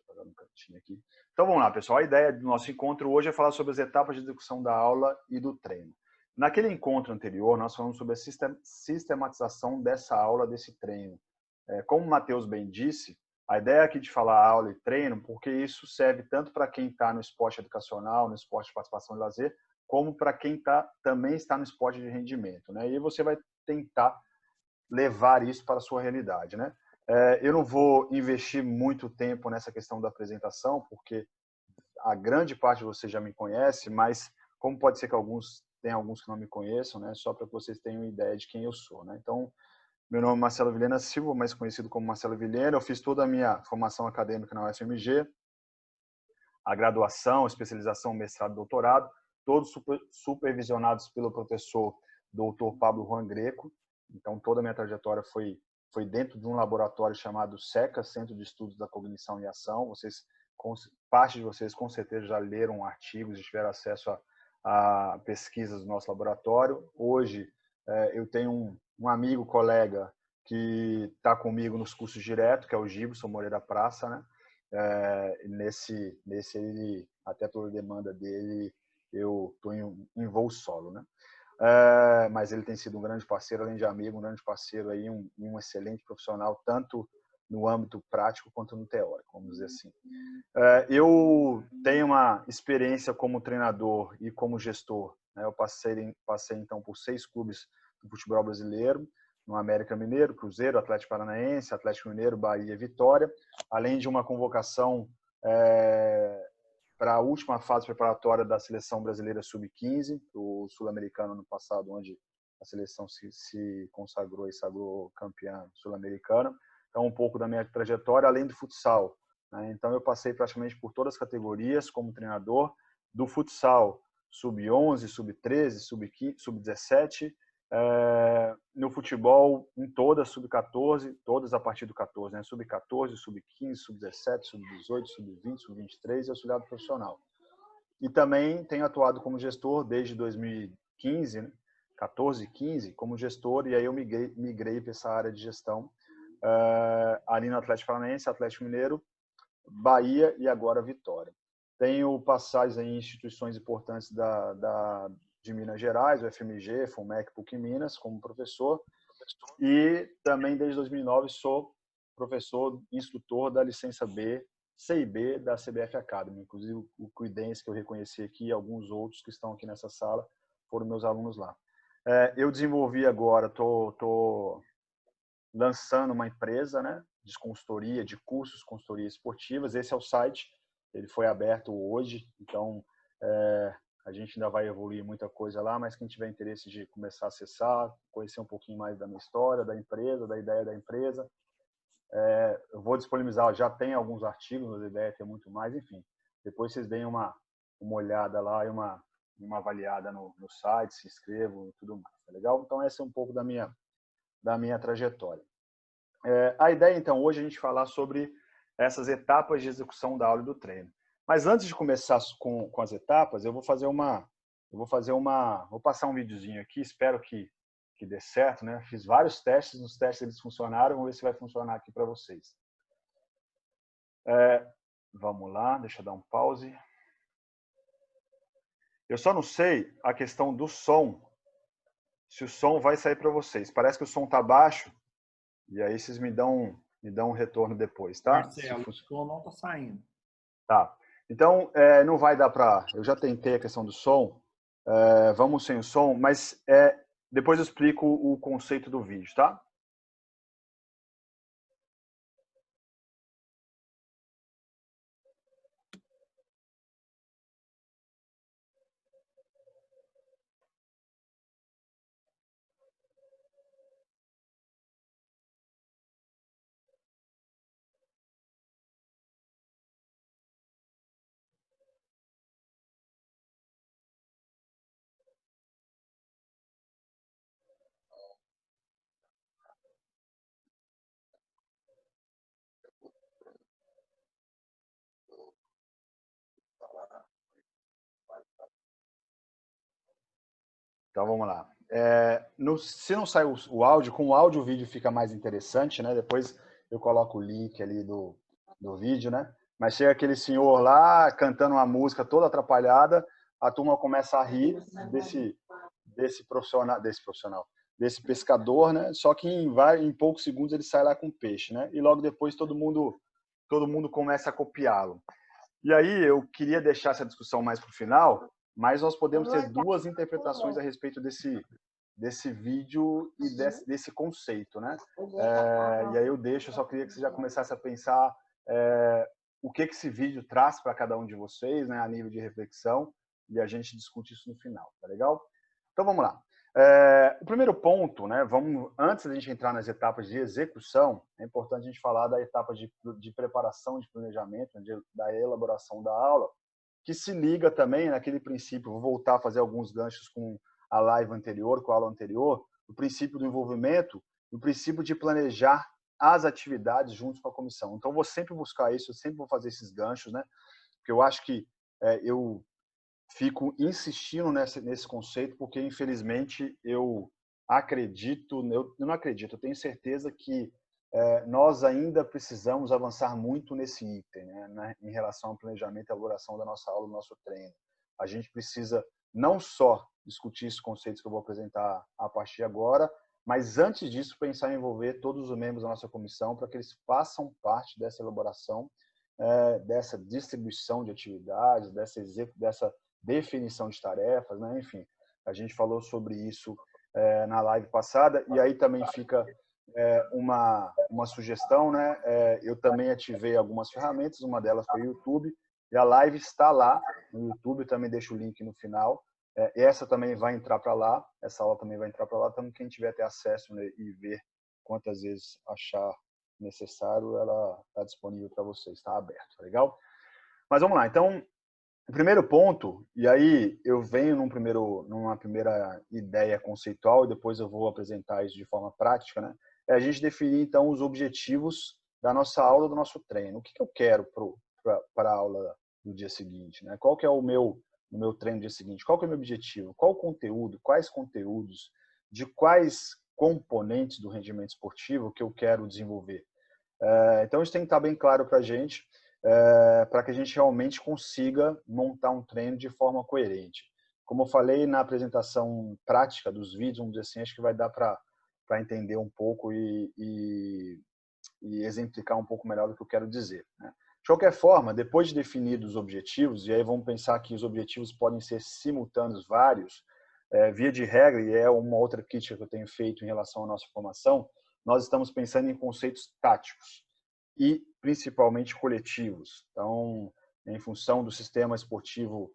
eu apagar no cantinho aqui. Então vamos lá, pessoal. A ideia do nosso encontro hoje é falar sobre as etapas de execução da aula e do treino. Naquele encontro anterior, nós falamos sobre a sistematização dessa aula, desse treino. Como o Matheus bem disse, a ideia aqui de falar aula e treino, porque isso serve tanto para quem está no esporte educacional, no esporte de participação e lazer, como para quem também está no esporte de rendimento, né? E você vai tentar levar isso para a sua realidade, né? Eu não vou investir muito tempo nessa questão da apresentação, porque a grande parte de vocês já me conhece, mas como pode ser que tenha alguns que não me conheçam, né? Só para que vocês tenham ideia de quem eu sou, né? Então, meu nome é Marcelo Vilhena Silva, mais conhecido como Marcelo Vilhena. Eu fiz toda a minha formação acadêmica na UFMG, a graduação, a especialização, mestrado, doutorado, todos supervisionados pelo professor Dr. Pablo Juan Greco. Então, toda a minha trajetória foi dentro de um laboratório chamado SECA, Centro de Estudos da Cognição e Ação. Parte de vocês, com certeza, já leram artigos e tiveram acesso a pesquisas do nosso laboratório. Hoje, eu tenho um amigo, colega, que está comigo nos cursos direto, que é o Gibson Moreira Praça, né? Nesse ele, até pela demanda dele, eu estou em voo solo, né? Mas ele tem sido um grande parceiro, além de amigo, um grande parceiro aí, um excelente profissional, tanto no âmbito prático quanto no teórico, vamos dizer assim. Eu tenho uma experiência como treinador e como gestor, né? Eu passei então por 6 clubes do futebol brasileiro, no América Mineiro, Cruzeiro, Atlético Paranaense, Atlético Mineiro, Bahia e Vitória, além de uma convocação para a última fase preparatória da seleção brasileira sub-15, o sul-americano no passado, onde a seleção se consagrou e sagrou campeã sul-americana. Então, um pouco da minha trajetória, além do futsal, né? Então, eu passei praticamente por todas as categorias como treinador, do futsal sub-11, sub-13, sub-15, sub-17, no futebol em todas, sub-14, todas a partir do 14, né? Sub-14, sub-15, sub-17, sub-18, sub-20, sub-23 e auxiliado profissional. E também tenho atuado como gestor desde 2015, né? 14, 15, como gestor, e aí eu migrei para essa área de gestão ali no Atlético Paranaense, Atlético Mineiro, Bahia e agora Vitória. Tenho passagens em instituições importantes de Minas Gerais, o FMG, FUMEC, PUC Minas, como professor. E também, desde 2009, sou professor, instrutor da licença B, CIB, da CBF Academy. Inclusive, o Cuidense, que eu reconheci aqui, e alguns outros que estão aqui nessa sala, foram meus alunos lá. Eu desenvolvi agora, estou lançando uma empresa, né, de consultoria, de cursos, consultoria esportivas. Esse é o site, ele foi aberto hoje, então a gente ainda vai evoluir muita coisa lá, mas quem tiver interesse de começar a acessar, conhecer um pouquinho mais da minha história, da empresa, da ideia da empresa, eu vou disponibilizar, já tem alguns artigos, mas a ideia é ter muito mais, enfim. Depois vocês deem uma olhada lá e uma avaliada no site, se inscrevam e tudo mais, tá legal? Então, essa é um pouco da minha trajetória. A ideia, então, hoje é a gente falar sobre essas etapas de execução da aula e do treino. Mas antes de começar com as etapas, vou passar um videozinho aqui, espero que dê certo, né? Fiz vários testes, nos testes eles funcionaram, vamos ver se vai funcionar aqui para vocês. Vamos lá, deixa eu dar um pause. Eu só não sei a questão do som, se o som vai sair para vocês. Parece que o som está baixo, e aí vocês me dão um retorno depois, tá? Marcelo, o som não está saindo. Tá. Então, não vai dar para... Eu já tentei a questão do som, vamos sem o som, mas depois eu explico o conceito do vídeo, tá? Então, vamos lá. Se não sai o áudio, com o áudio o vídeo fica mais interessante, né? Depois eu coloco o link ali do vídeo, né? mas chega aquele senhor lá cantando uma música toda atrapalhada, a turma começa a rir desse pescador, né? Só que em poucos segundos ele sai lá com peixe, né? E logo depois todo mundo começa a copiá-lo. E aí eu queria deixar essa discussão mais para o final, mas nós podemos ter duas interpretações a respeito desse vídeo e desse conceito, né? E aí eu só queria que você já começasse a pensar o que esse vídeo traz para cada um de vocês, né, a nível de reflexão, e a gente discute isso no final, tá legal? Então vamos lá. O primeiro ponto, né, antes da gente entrar nas etapas de execução, é importante a gente falar da etapa de preparação de planejamento, da elaboração da aula, que se liga também naquele princípio, vou voltar a fazer alguns ganchos com a live anterior, com a aula anterior, o princípio do envolvimento, o princípio de planejar as atividades junto com a comissão. Então, vou sempre buscar isso, eu sempre vou fazer esses ganchos, né? Porque eu acho que eu fico insistindo nesse conceito, porque, infelizmente, eu não acredito, eu tenho certeza que nós ainda precisamos avançar muito nesse item, né, em relação ao planejamento e elaboração da nossa aula, do nosso treino. A gente precisa não só discutir esses conceitos que eu vou apresentar a partir de agora, mas antes disso pensar em envolver todos os membros da nossa comissão para que eles façam parte dessa elaboração, dessa distribuição de atividades, dessa definição de tarefas, né? Enfim, a gente falou sobre isso na live passada, e aí também fica uma sugestão, né? Eu também ativei algumas ferramentas, uma delas foi o YouTube, e a live está lá no YouTube, eu também deixo o link no final. Essa também vai entrar para lá, essa aula também vai entrar para lá, então quem tiver até acesso, né, e ver quantas vezes achar necessário, ela está disponível para vocês, está aberto, tá legal? Mas vamos lá, então, o primeiro ponto, e aí eu venho numa primeira ideia conceitual, e depois eu vou apresentar isso de forma prática, né? É a gente definir, então, os objetivos da nossa aula, do nosso treino. O que eu quero para a aula do dia seguinte, né? Qual que é o meu treino do dia seguinte? Qual que é o meu objetivo? Qual o conteúdo? Quais conteúdos? De quais componentes do rendimento esportivo que eu quero desenvolver? Então, isso tem que estar bem claro para a gente, para que a gente realmente consiga montar um treino de forma coerente. Como eu falei na apresentação prática dos vídeos, vamos dizer assim, acho que vai dar para entender um pouco e exemplificar um pouco melhor do que eu quero dizer, né? De qualquer forma, depois de definidos os objetivos, e aí vamos pensar que os objetivos podem ser simultâneos, vários, via de regra, e é uma outra crítica que eu tenho feito em relação à nossa formação, nós estamos pensando em conceitos táticos e principalmente coletivos. Então, em função do sistema esportivo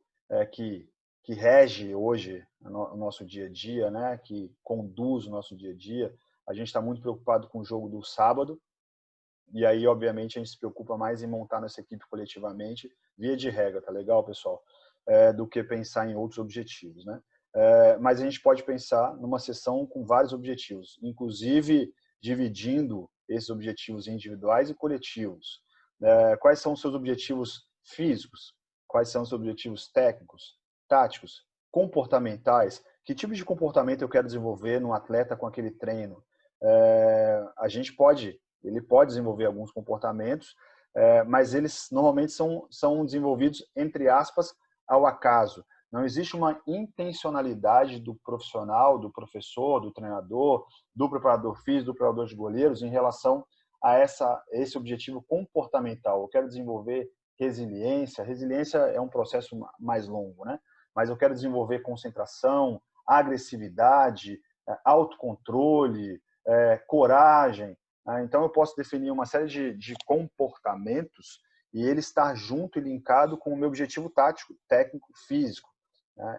que rege hoje o nosso dia a dia, né, que conduz o nosso dia a dia, a gente está muito preocupado com o jogo do sábado, e aí, obviamente, a gente se preocupa mais em montar nossa equipe coletivamente, via de regra, tá legal, pessoal? Do que pensar em outros objetivos, né? Mas a gente pode pensar numa sessão com vários objetivos, inclusive dividindo esses objetivos individuais e coletivos. Quais são os seus objetivos físicos? Quais são os seus objetivos técnicos, táticos, comportamentais? Que tipo de comportamento eu quero desenvolver num atleta com aquele treino? Ele pode desenvolver alguns comportamentos, mas eles normalmente são desenvolvidos, entre aspas, ao acaso. Não existe uma intencionalidade do profissional, do professor, do treinador, do preparador físico, do preparador de goleiros em relação a esse objetivo comportamental. Eu quero desenvolver resiliência. Resiliência é um processo mais longo, né? Mas eu quero desenvolver concentração, agressividade, autocontrole, coragem. Então, eu posso definir uma série de comportamentos e ele estar junto e linkado com o meu objetivo tático, técnico, físico.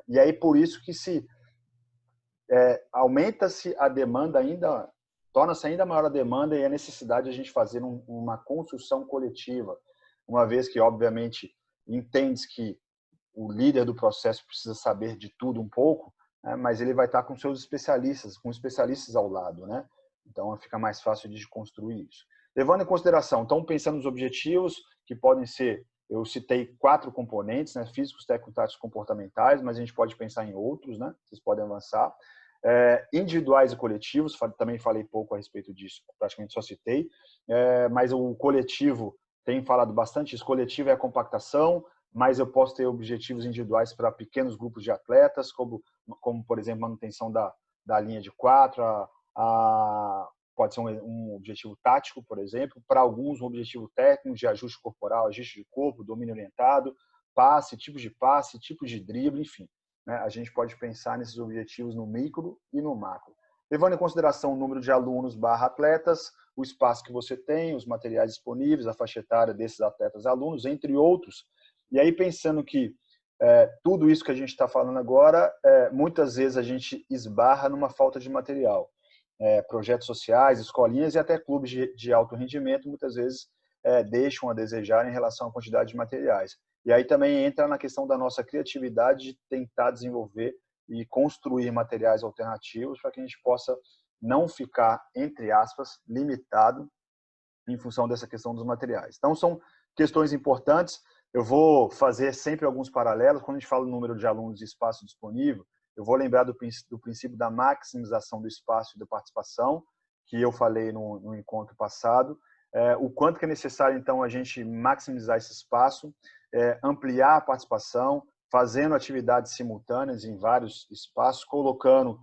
E aí, por isso que aumenta-se a demanda ainda, torna-se ainda maior a demanda e a necessidade de a gente fazer uma construção coletiva, uma vez que, obviamente, entende que o líder do processo precisa saber de tudo um pouco, né, mas ele vai estar com seus especialistas, com especialistas ao lado, né? Então, fica mais fácil de construir isso. Levando em consideração, então, pensando nos objetivos, que podem ser, eu citei 4 componentes, né? Físicos, técnicos, táticos, comportamentais, mas a gente pode pensar em outros, né? Vocês podem avançar. Individuais e coletivos, também falei pouco a respeito disso, praticamente só citei. Mas o coletivo tem falado bastante, isso coletivo é a compactação, mas eu posso ter objetivos individuais para pequenos grupos de atletas, como por exemplo, manutenção da linha de 4, pode ser um objetivo tático, por exemplo, para alguns um objetivo técnico de ajuste corporal, ajuste de corpo, domínio orientado, passe, tipos de drible, enfim. Né? A gente pode pensar nesses objetivos no micro e no macro. Levando em consideração o número de alunos / atletas, o espaço que você tem, os materiais disponíveis, a faixa etária desses atletas alunos, entre outros. E aí pensando que tudo isso que a gente está falando agora, muitas vezes a gente esbarra numa falta de material. Projetos sociais, escolinhas e até clubes de alto rendimento, muitas vezes deixam a desejar em relação à quantidade de materiais. E aí também entra na questão da nossa criatividade de tentar desenvolver e construir materiais alternativos para que a gente possa não ficar, entre aspas, limitado em função dessa questão dos materiais. Então, são questões importantes. Eu vou fazer sempre alguns paralelos. Quando a gente fala do número de alunos e espaço disponível, eu vou lembrar do princípio da maximização do espaço e da participação, que eu falei no encontro passado. O quanto que é necessário, então, a gente maximizar esse espaço, ampliar a participação, fazendo atividades simultâneas em vários espaços, colocando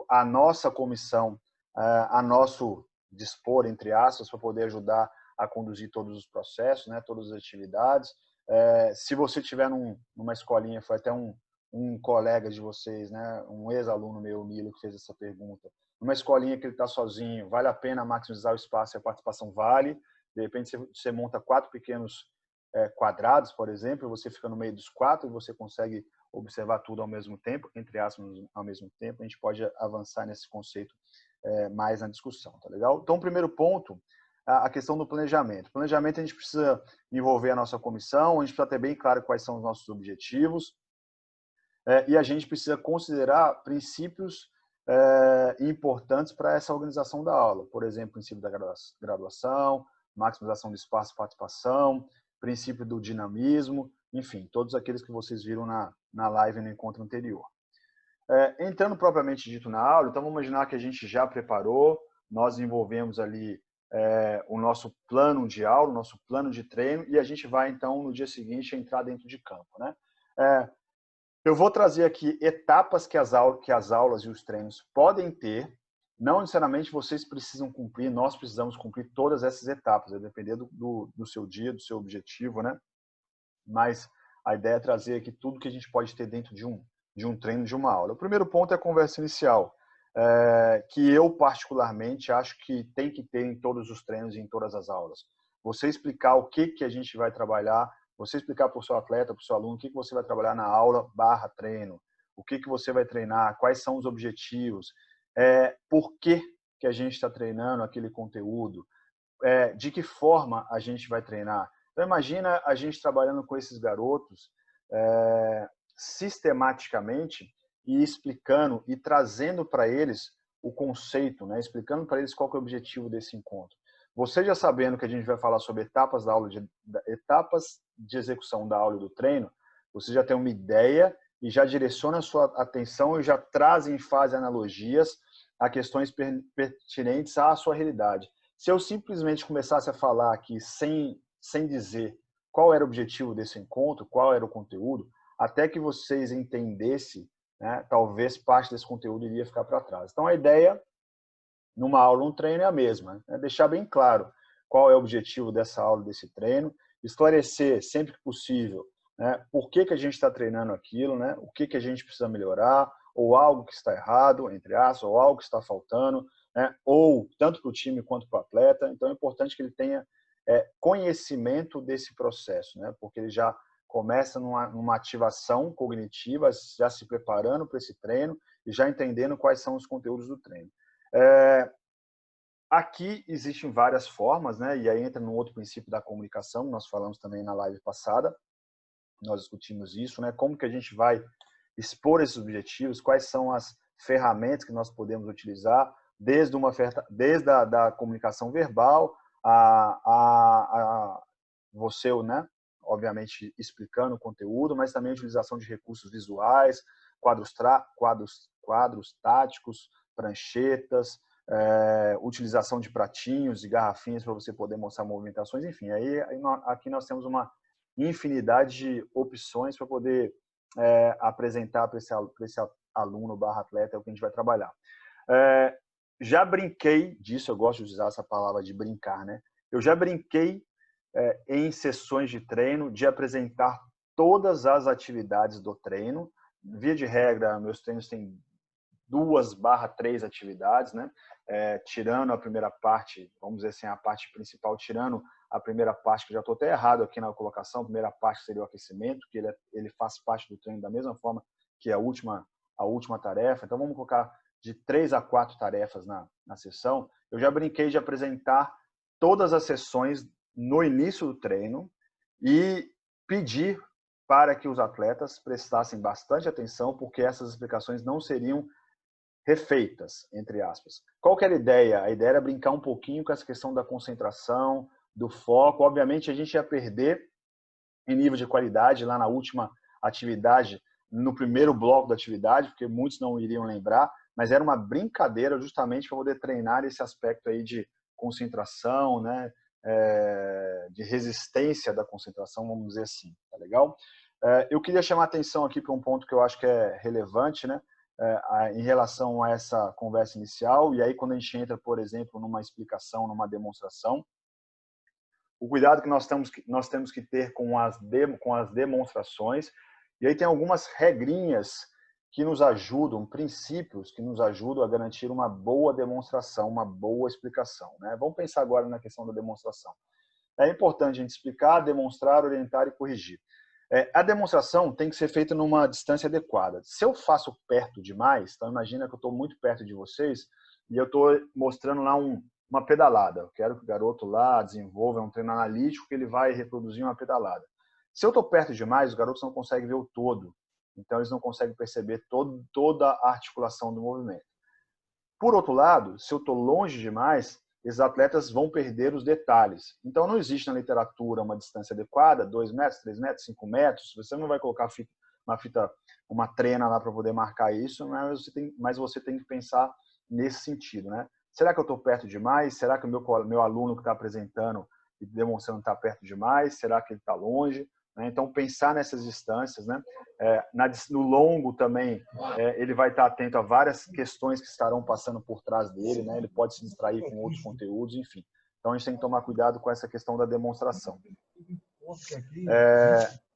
a nossa comissão a nosso dispor, entre aspas, para poder ajudar a conduzir todos os processos, né, todas as atividades. Se você tiver numa escolinha, foi até um colega de vocês, né, um ex-aluno meu, Milo, que fez essa pergunta, numa escolinha que ele está sozinho, vale a pena maximizar o espaço e a participação vale? De repente você monta 4 pequenos quadrados, por exemplo, você fica no meio dos 4 e você consegue observar tudo ao mesmo tempo, entre aspas, ao mesmo tempo. A gente pode avançar nesse conceito mais na discussão, tá legal? Então, o primeiro ponto, a questão do planejamento. Planejamento, a gente precisa envolver a nossa comissão, a gente precisa ter bem claro quais são os nossos objetivos, e a gente precisa considerar princípios importantes para essa organização da aula. Por exemplo, o princípio da graduação, maximização do espaço e participação, princípio do dinamismo, enfim, todos aqueles que vocês viram na live no encontro anterior. Entrando propriamente dito na aula, então vamos imaginar que a gente já preparou, nós desenvolvemos ali o nosso plano de aula, o nosso plano de treino, e a gente vai, então, no dia seguinte, entrar dentro de campo, né? Eu vou trazer aqui etapas que as aulas e os treinos podem ter. Não necessariamente vocês precisam cumprir, nós precisamos cumprir todas essas etapas, a depender do seu dia, do seu objetivo, né? Mas a ideia é trazer aqui tudo que a gente pode ter dentro de um treino, de uma aula. O primeiro ponto é a conversa inicial, que eu particularmente acho que tem que ter em todos os treinos e em todas as aulas. Você explicar o que a gente vai trabalhar, você explicar para o seu atleta, para o seu aluno, o que você vai trabalhar na aula / treino, o que você vai treinar, quais são os objetivos, por que a gente está treinando aquele conteúdo, de que forma a gente vai treinar. Então, imagina a gente trabalhando com esses garotos sistematicamente e explicando e trazendo para eles o conceito, né? Explicando para eles qual que é o objetivo desse encontro. Você já sabendo que a gente vai falar sobre etapas etapas de execução da aula e do treino, você já tem uma ideia e já direciona a sua atenção e já traz em fase analogias a questões pertinentes à sua realidade. Se eu simplesmente começasse a falar aqui sem dizer qual era o objetivo desse encontro, qual era o conteúdo, até que vocês entendessem, né, talvez parte desse conteúdo iria ficar para trás. Então, a ideia, numa aula ou um treino, é a mesma. Né? Deixar bem claro qual é o objetivo dessa aula, desse treino, esclarecer sempre que possível, né, por que a gente está treinando aquilo, né, o que a gente precisa melhorar, ou algo que está errado, entre aspas, ou algo que está faltando, né, ou tanto para o time quanto para o atleta. Então, é importante que ele tenha conhecimento desse processo, né, porque ele já começa numa ativação cognitiva, já se preparando para esse treino e já entendendo quais são os conteúdos do treino. Aqui existem várias formas, né? E aí entra no outro princípio da comunicação, nós falamos também na live passada, nós discutimos isso, né? Como que a gente vai expor esses objetivos, quais são as ferramentas que nós podemos utilizar, desde a comunicação verbal, a você, né? Obviamente explicando o conteúdo, mas também a utilização de recursos visuais, quadros táticos, pranchetas, utilização de pratinhos e garrafinhas para você poder mostrar movimentações, enfim. Aqui nós temos uma infinidade de opções para poder apresentar para esse aluno / atleta o que a gente vai trabalhar. Já brinquei disso, eu gosto de usar essa palavra de brincar, né? Eu já brinquei em sessões de treino de apresentar todas as atividades do treino. Via de regra, meus treinos têm 2/3 atividades, né? Tirando a primeira parte, vamos dizer assim, a parte principal, tirando a primeira parte, que já estou até errado aqui na colocação, a primeira parte seria o aquecimento, que ele faz parte do treino da mesma forma que a última tarefa. Então, vamos colocar de 3 a 4 tarefas na sessão. Eu já brinquei de apresentar todas as sessões no início do treino e pedir para que os atletas prestassem bastante atenção, porque essas explicações não seriam refeitas, entre aspas. Qual que era a ideia? A ideia era brincar um pouquinho com essa questão da concentração, do foco. Obviamente, a gente ia perder em nível de qualidade lá na última atividade, no primeiro bloco da atividade, porque muitos não iriam lembrar, mas era uma brincadeira justamente para poder treinar esse aspecto aí de concentração, né? De resistência da concentração, vamos dizer assim, tá legal? Eu queria chamar a atenção aqui para um ponto que eu acho que é relevante, né? Em relação a essa conversa inicial, e aí quando a gente entra, por exemplo, numa explicação, numa demonstração, o cuidado que nós temos que ter com as demonstrações, e aí tem algumas regrinhas que nos ajudam, princípios que nos ajudam a garantir uma boa demonstração, uma boa explicação, né? Vamos pensar agora na questão da demonstração. É importante a gente explicar, demonstrar, orientar e corrigir. A demonstração tem que ser feita numa distância adequada. Se eu faço perto demais, então imagina que eu estou muito perto de vocês e eu estou mostrando lá uma pedalada. Eu quero que o garoto lá desenvolva um treino analítico que ele vai reproduzir uma pedalada. Se eu estou perto demais, os garotos não conseguem ver o todo. Então, eles não conseguem perceber toda a articulação do movimento. Por outro lado, se eu estou longe demais, esses atletas vão perder os detalhes. Então, não existe na literatura uma distância adequada, 2 metros, 3 metros, 5 metros. Você não vai colocar uma trena lá para poder marcar isso, mas você tem que pensar nesse sentido, né? Será que eu estou perto demais? Será que o meu aluno que está apresentando e demonstrando está perto demais? Será que ele está longe? Então, pensar nessas distâncias, né? No longo também, ele vai estar atento a várias questões que estarão passando por trás dele, né? Ele pode se distrair com outros conteúdos, enfim. Então, a gente tem que tomar cuidado com essa questão da demonstração.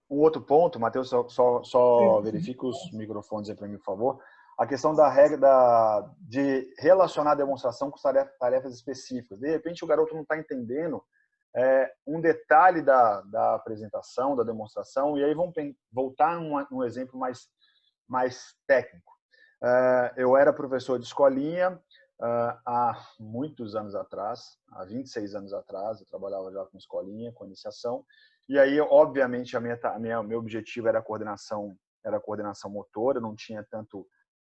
Um outro ponto, Matheus, só verifique os microfones aí para mim, por favor. A questão da regra de relacionar a demonstração com tarefas específicas. De repente, o garoto não está entendendo um detalhe da apresentação, da demonstração, e aí vamos voltar num exemplo mais técnico. Eu era professor de escolinha há muitos anos atrás, há 26 anos atrás, eu trabalhava já com escolinha, com iniciação, e aí, obviamente, meu objetivo era a coordenação motora, não tinha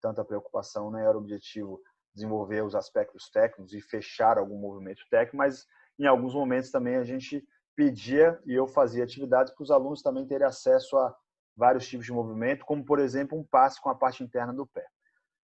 tanta preocupação, né? Era o objetivo desenvolver os aspectos técnicos e fechar algum movimento técnico, mas em alguns momentos também a gente pedia e eu fazia atividades para os alunos também terem acesso a vários tipos de movimento, como, por exemplo, um passe com a parte interna do pé.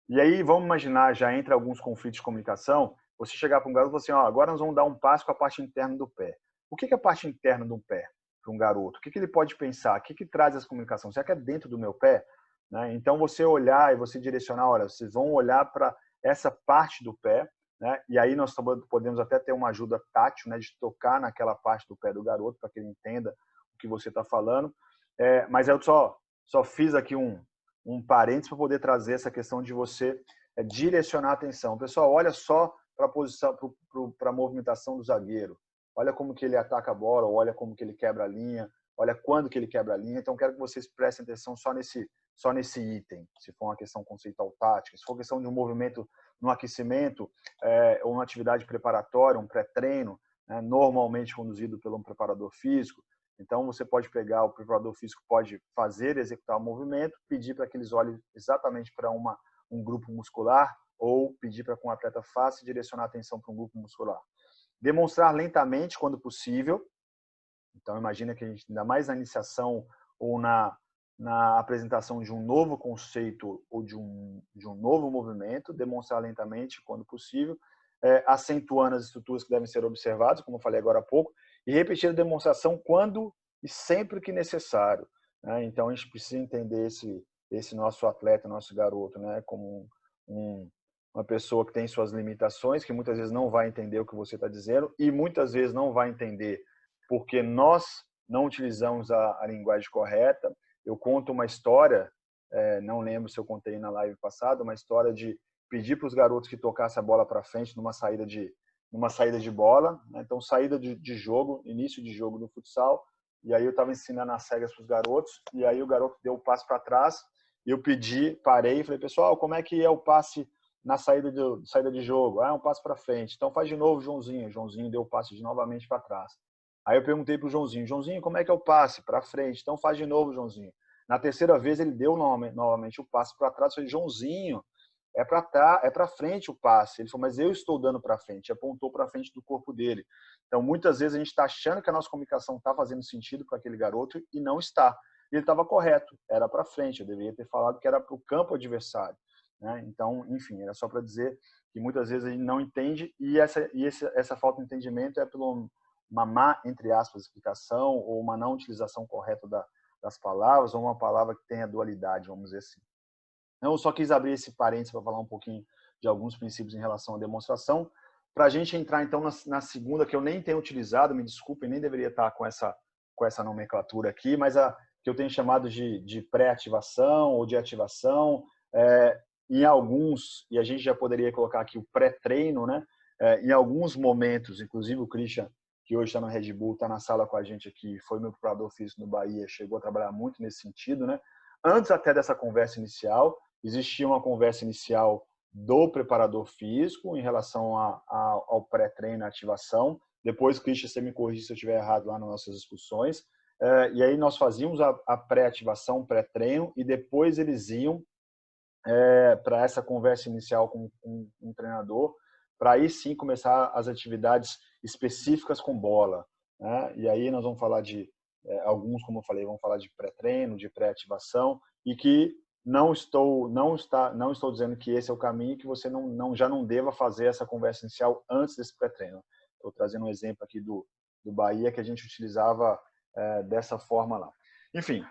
E aí, vamos imaginar, já entre alguns conflitos de comunicação, você chegar para um garoto e falar assim, agora nós vamos dar um passe com a parte interna do pé. O que é a parte interna do pé para um garoto? O que ele pode pensar? O que traz essa comunicação? Será que é dentro do meu pé? Né? Então, você olhar e você direcionar, olha, vocês vão olhar para essa parte do pé, né? E aí nós podemos até ter uma ajuda tátil, né? De tocar naquela parte do pé do garoto para que ele entenda o que você está falando. Mas eu só fiz aqui um parênteses para poder trazer essa questão de você direcionar a atenção. Pessoal, olha só para a posição, para a movimentação do zagueiro. Olha como que ele ataca a bola, olha como que ele quebra a linha, olha quando que ele quebra a linha. Então, quero que vocês prestem atenção só nesse item, se for uma questão conceitual tática, se for questão de um movimento no aquecimento, ou uma atividade preparatória, um pré-treino, né, normalmente conduzido por um preparador físico. Então, você pode pegar, o preparador físico pode executar o movimento, pedir para que eles olhem exatamente para um grupo muscular, ou pedir para que um atleta faça e direcionar a atenção para um grupo muscular. Demonstrar lentamente, quando possível. Então, imagina que a gente, ainda mais na iniciação ou na apresentação de um novo conceito ou de um novo movimento, demonstrar lentamente, quando possível. acentuando as estruturas que devem ser observadas, como eu falei agora há pouco, e repetir a demonstração quando e sempre que necessário, né? Então, a gente precisa entender esse nosso atleta, nosso garoto, né, como uma pessoa que tem suas limitações, que muitas vezes não vai entender o que você está dizendo e muitas vezes não vai entender porque nós não utilizamos a linguagem correta. Eu conto uma história, não lembro se eu contei na live passada, uma história de pedir para os garotos que tocassem a bola para frente numa saída de bola, né? Então, saída de jogo, início de jogo do futsal, e aí eu estava ensinando as regras para os garotos, e aí o garoto deu o passe para trás, e eu parei e falei, pessoal, como é que é o passe na saída de jogo? É um passe para frente. Então faz de novo, Joãozinho. Joãozinho deu o passe novamente para trás. Aí eu perguntei para o Joãozinho, como é que é o passe? Para frente. Então faz de novo, Joãozinho. Na terceira vez ele deu novamente o passe para trás. Eu falei, Joãozinho, é para frente o passe. Ele falou, mas eu estou dando para frente. Apontou para frente do corpo dele. Então muitas vezes a gente está achando que a nossa comunicação está fazendo sentido para aquele garoto e não está. E ele estava correto, era para frente. Eu deveria ter falado que era para o campo adversário, né? Então, enfim, era só para dizer que muitas vezes a gente não entende e essa falta de entendimento é por uma má, entre aspas, explicação ou uma não utilização correta das palavras ou uma palavra que tenha dualidade, vamos dizer assim. Eu só quis abrir esse parênteses para falar um pouquinho de alguns princípios em relação à demonstração, para a gente entrar então na segunda, que eu nem tenho utilizado, me desculpem, nem deveria estar com essa nomenclatura aqui, mas a que eu tenho chamado de pré-ativação ou de ativação, em alguns, e a gente já poderia colocar aqui o pré-treino, né? Em alguns momentos, inclusive o Christian, que hoje está no Red Bull, está na sala com a gente aqui, foi meu preparador físico no Bahia, chegou a trabalhar muito nesse sentido, né? Antes até dessa conversa inicial, existia uma conversa inicial do preparador físico em relação ao pré-treino, ativação. Depois, Christian, você me corrige se eu estiver errado lá nas nossas discussões. E aí nós fazíamos a pré-ativação, pré-treino, e depois eles iam para essa conversa inicial com um treinador, para aí sim começar as atividades específicas com bola, né? E aí nós vamos falar de alguns, como eu falei, vamos falar de pré-treino, de pré-ativação, e que não estou dizendo que esse é o caminho, que você já não deva fazer essa conversa inicial antes desse pré-treino. Estou trazendo um exemplo aqui do Bahia que a gente utilizava dessa forma lá. Enfim,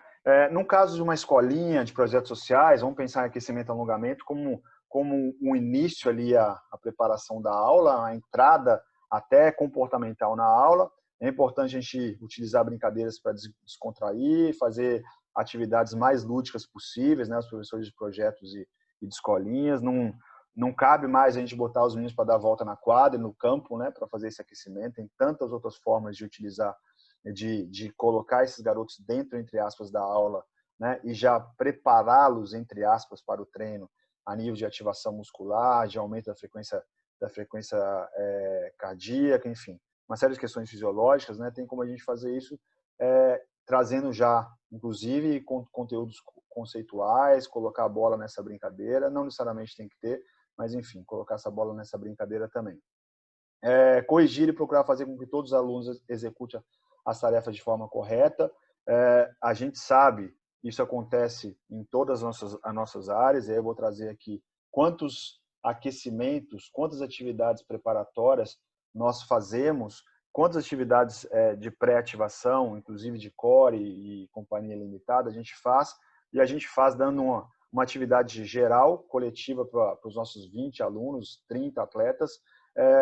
no caso de uma escolinha de projetos sociais, vamos pensar em aquecimento e alongamento como um início ali a preparação da aula, a entrada até comportamental na aula. É importante a gente utilizar brincadeiras para descontrair, fazer atividades mais lúdicas possíveis, né? Os professores de projetos e de escolinhas. Não cabe mais a gente botar os meninos para dar a volta na quadra, no campo, né? Para fazer esse aquecimento. Tem tantas outras formas de utilizar, de colocar esses garotos dentro, entre aspas, da aula, né? E já prepará-los, entre aspas, para o treino a nível de ativação muscular, de aumento da frequência cardíaca, enfim, uma série de questões fisiológicas, né? Tem como a gente fazer isso trazendo já, inclusive, conteúdos conceituais, colocar a bola nessa brincadeira, não necessariamente tem que ter, mas enfim, colocar essa bola nessa brincadeira também. Corrigir e procurar fazer com que todos os alunos executem as tarefas de forma correta. A gente sabe, isso acontece em todas as nossas áreas, e aí eu vou trazer aqui quantos aquecimentos, quantas atividades preparatórias nós fazemos, quantas atividades de pré-ativação, inclusive de core e companhia limitada, a gente faz, e a gente faz dando uma atividade geral, coletiva para os nossos 20 alunos, 30 atletas,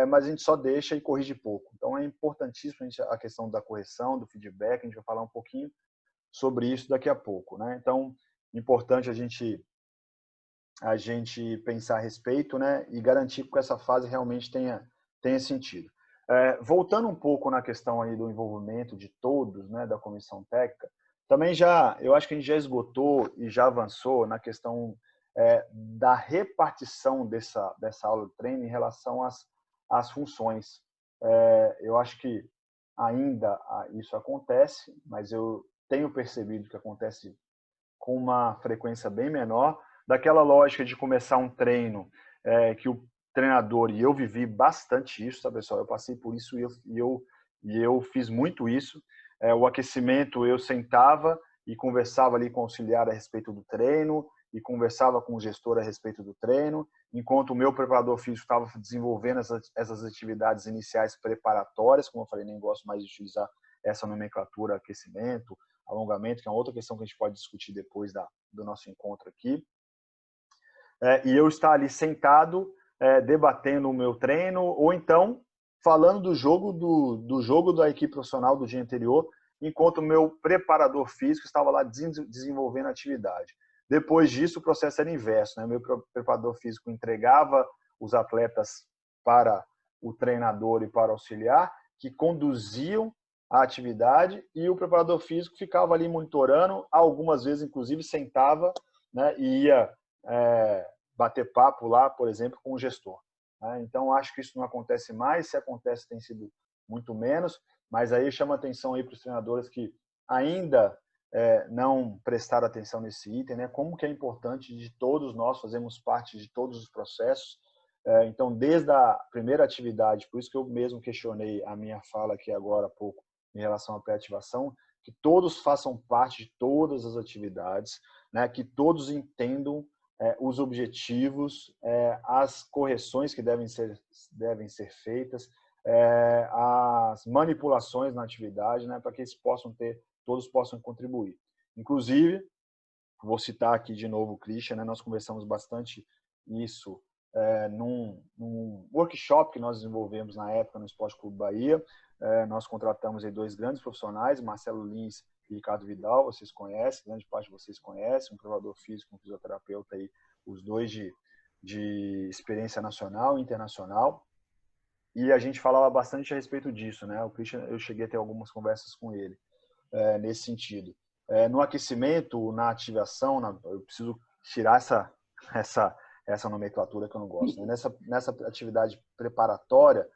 mas a gente só deixa e corrige pouco. Então é importantíssimo a questão da correção, do feedback, a gente vai falar um pouquinho sobre isso daqui a pouco, né? Então, importante a gente pensar a respeito, né? E garantir que essa fase realmente tenha sentido. Voltando um pouco na questão aí do envolvimento de todos, né, da comissão técnica, também eu acho que a gente já esgotou e já avançou na questão da repartição dessa aula de treino em relação às funções. Eu acho que ainda isso acontece, mas eu tenho percebido que acontece com uma frequência bem menor, daquela lógica de começar um treino que o treinador, e eu vivi bastante isso, tá, pessoal? Eu passei por isso e eu fiz muito isso. O aquecimento, eu sentava e conversava ali com o auxiliar a respeito do treino, e conversava com o gestor a respeito do treino, enquanto o meu preparador físico estava desenvolvendo essas atividades iniciais preparatórias. Como eu falei, nem gosto mais de utilizar essa nomenclatura aquecimento, alongamento, que é uma outra questão que a gente pode discutir depois do nosso encontro aqui. E eu estar ali sentado, debatendo o meu treino, ou então falando do jogo da equipe profissional do dia anterior, enquanto o meu preparador físico estava lá desenvolvendo a atividade. Depois disso, o processo era inverso, né? Meu preparador físico entregava os atletas para o treinador e para o auxiliar, que conduziam a atividade, e o preparador físico ficava ali monitorando, algumas vezes, inclusive, sentava, né, e ia bater papo lá, por exemplo, com o gestor. Né? Então, acho que isso não acontece mais. Se acontece, tem sido muito menos, mas aí chama atenção aí para os treinadores que ainda não prestaram atenção nesse item, né? Como que é importante de todos nós, fazemos parte de todos os processos. Então, desde a primeira atividade, por isso que eu mesmo questionei a minha fala aqui agora há pouco em relação à pré-ativação, que todos façam parte de todas as atividades, né? Que todos entendam os objetivos, as correções que devem ser feitas, as manipulações na atividade, né, para que eles todos possam contribuir. Inclusive, vou citar aqui de novo o Christian, né, nós conversamos bastante isso num workshop que nós desenvolvemos na época no Esporte Clube Bahia. Nós contratamos aí 2 grandes profissionais, Marcelo Lins e Ricardo Vidal, vocês conhecem, grande parte de vocês conhecem, um preparador físico, um fisioterapeuta aí, os dois de experiência nacional e internacional. E a gente falava bastante a respeito disso, né? O Christian, eu cheguei a ter algumas conversas com ele nesse sentido. No aquecimento, na ativação, eu preciso tirar essa nomenclatura que eu não gosto. Né? Nessa atividade preparatória,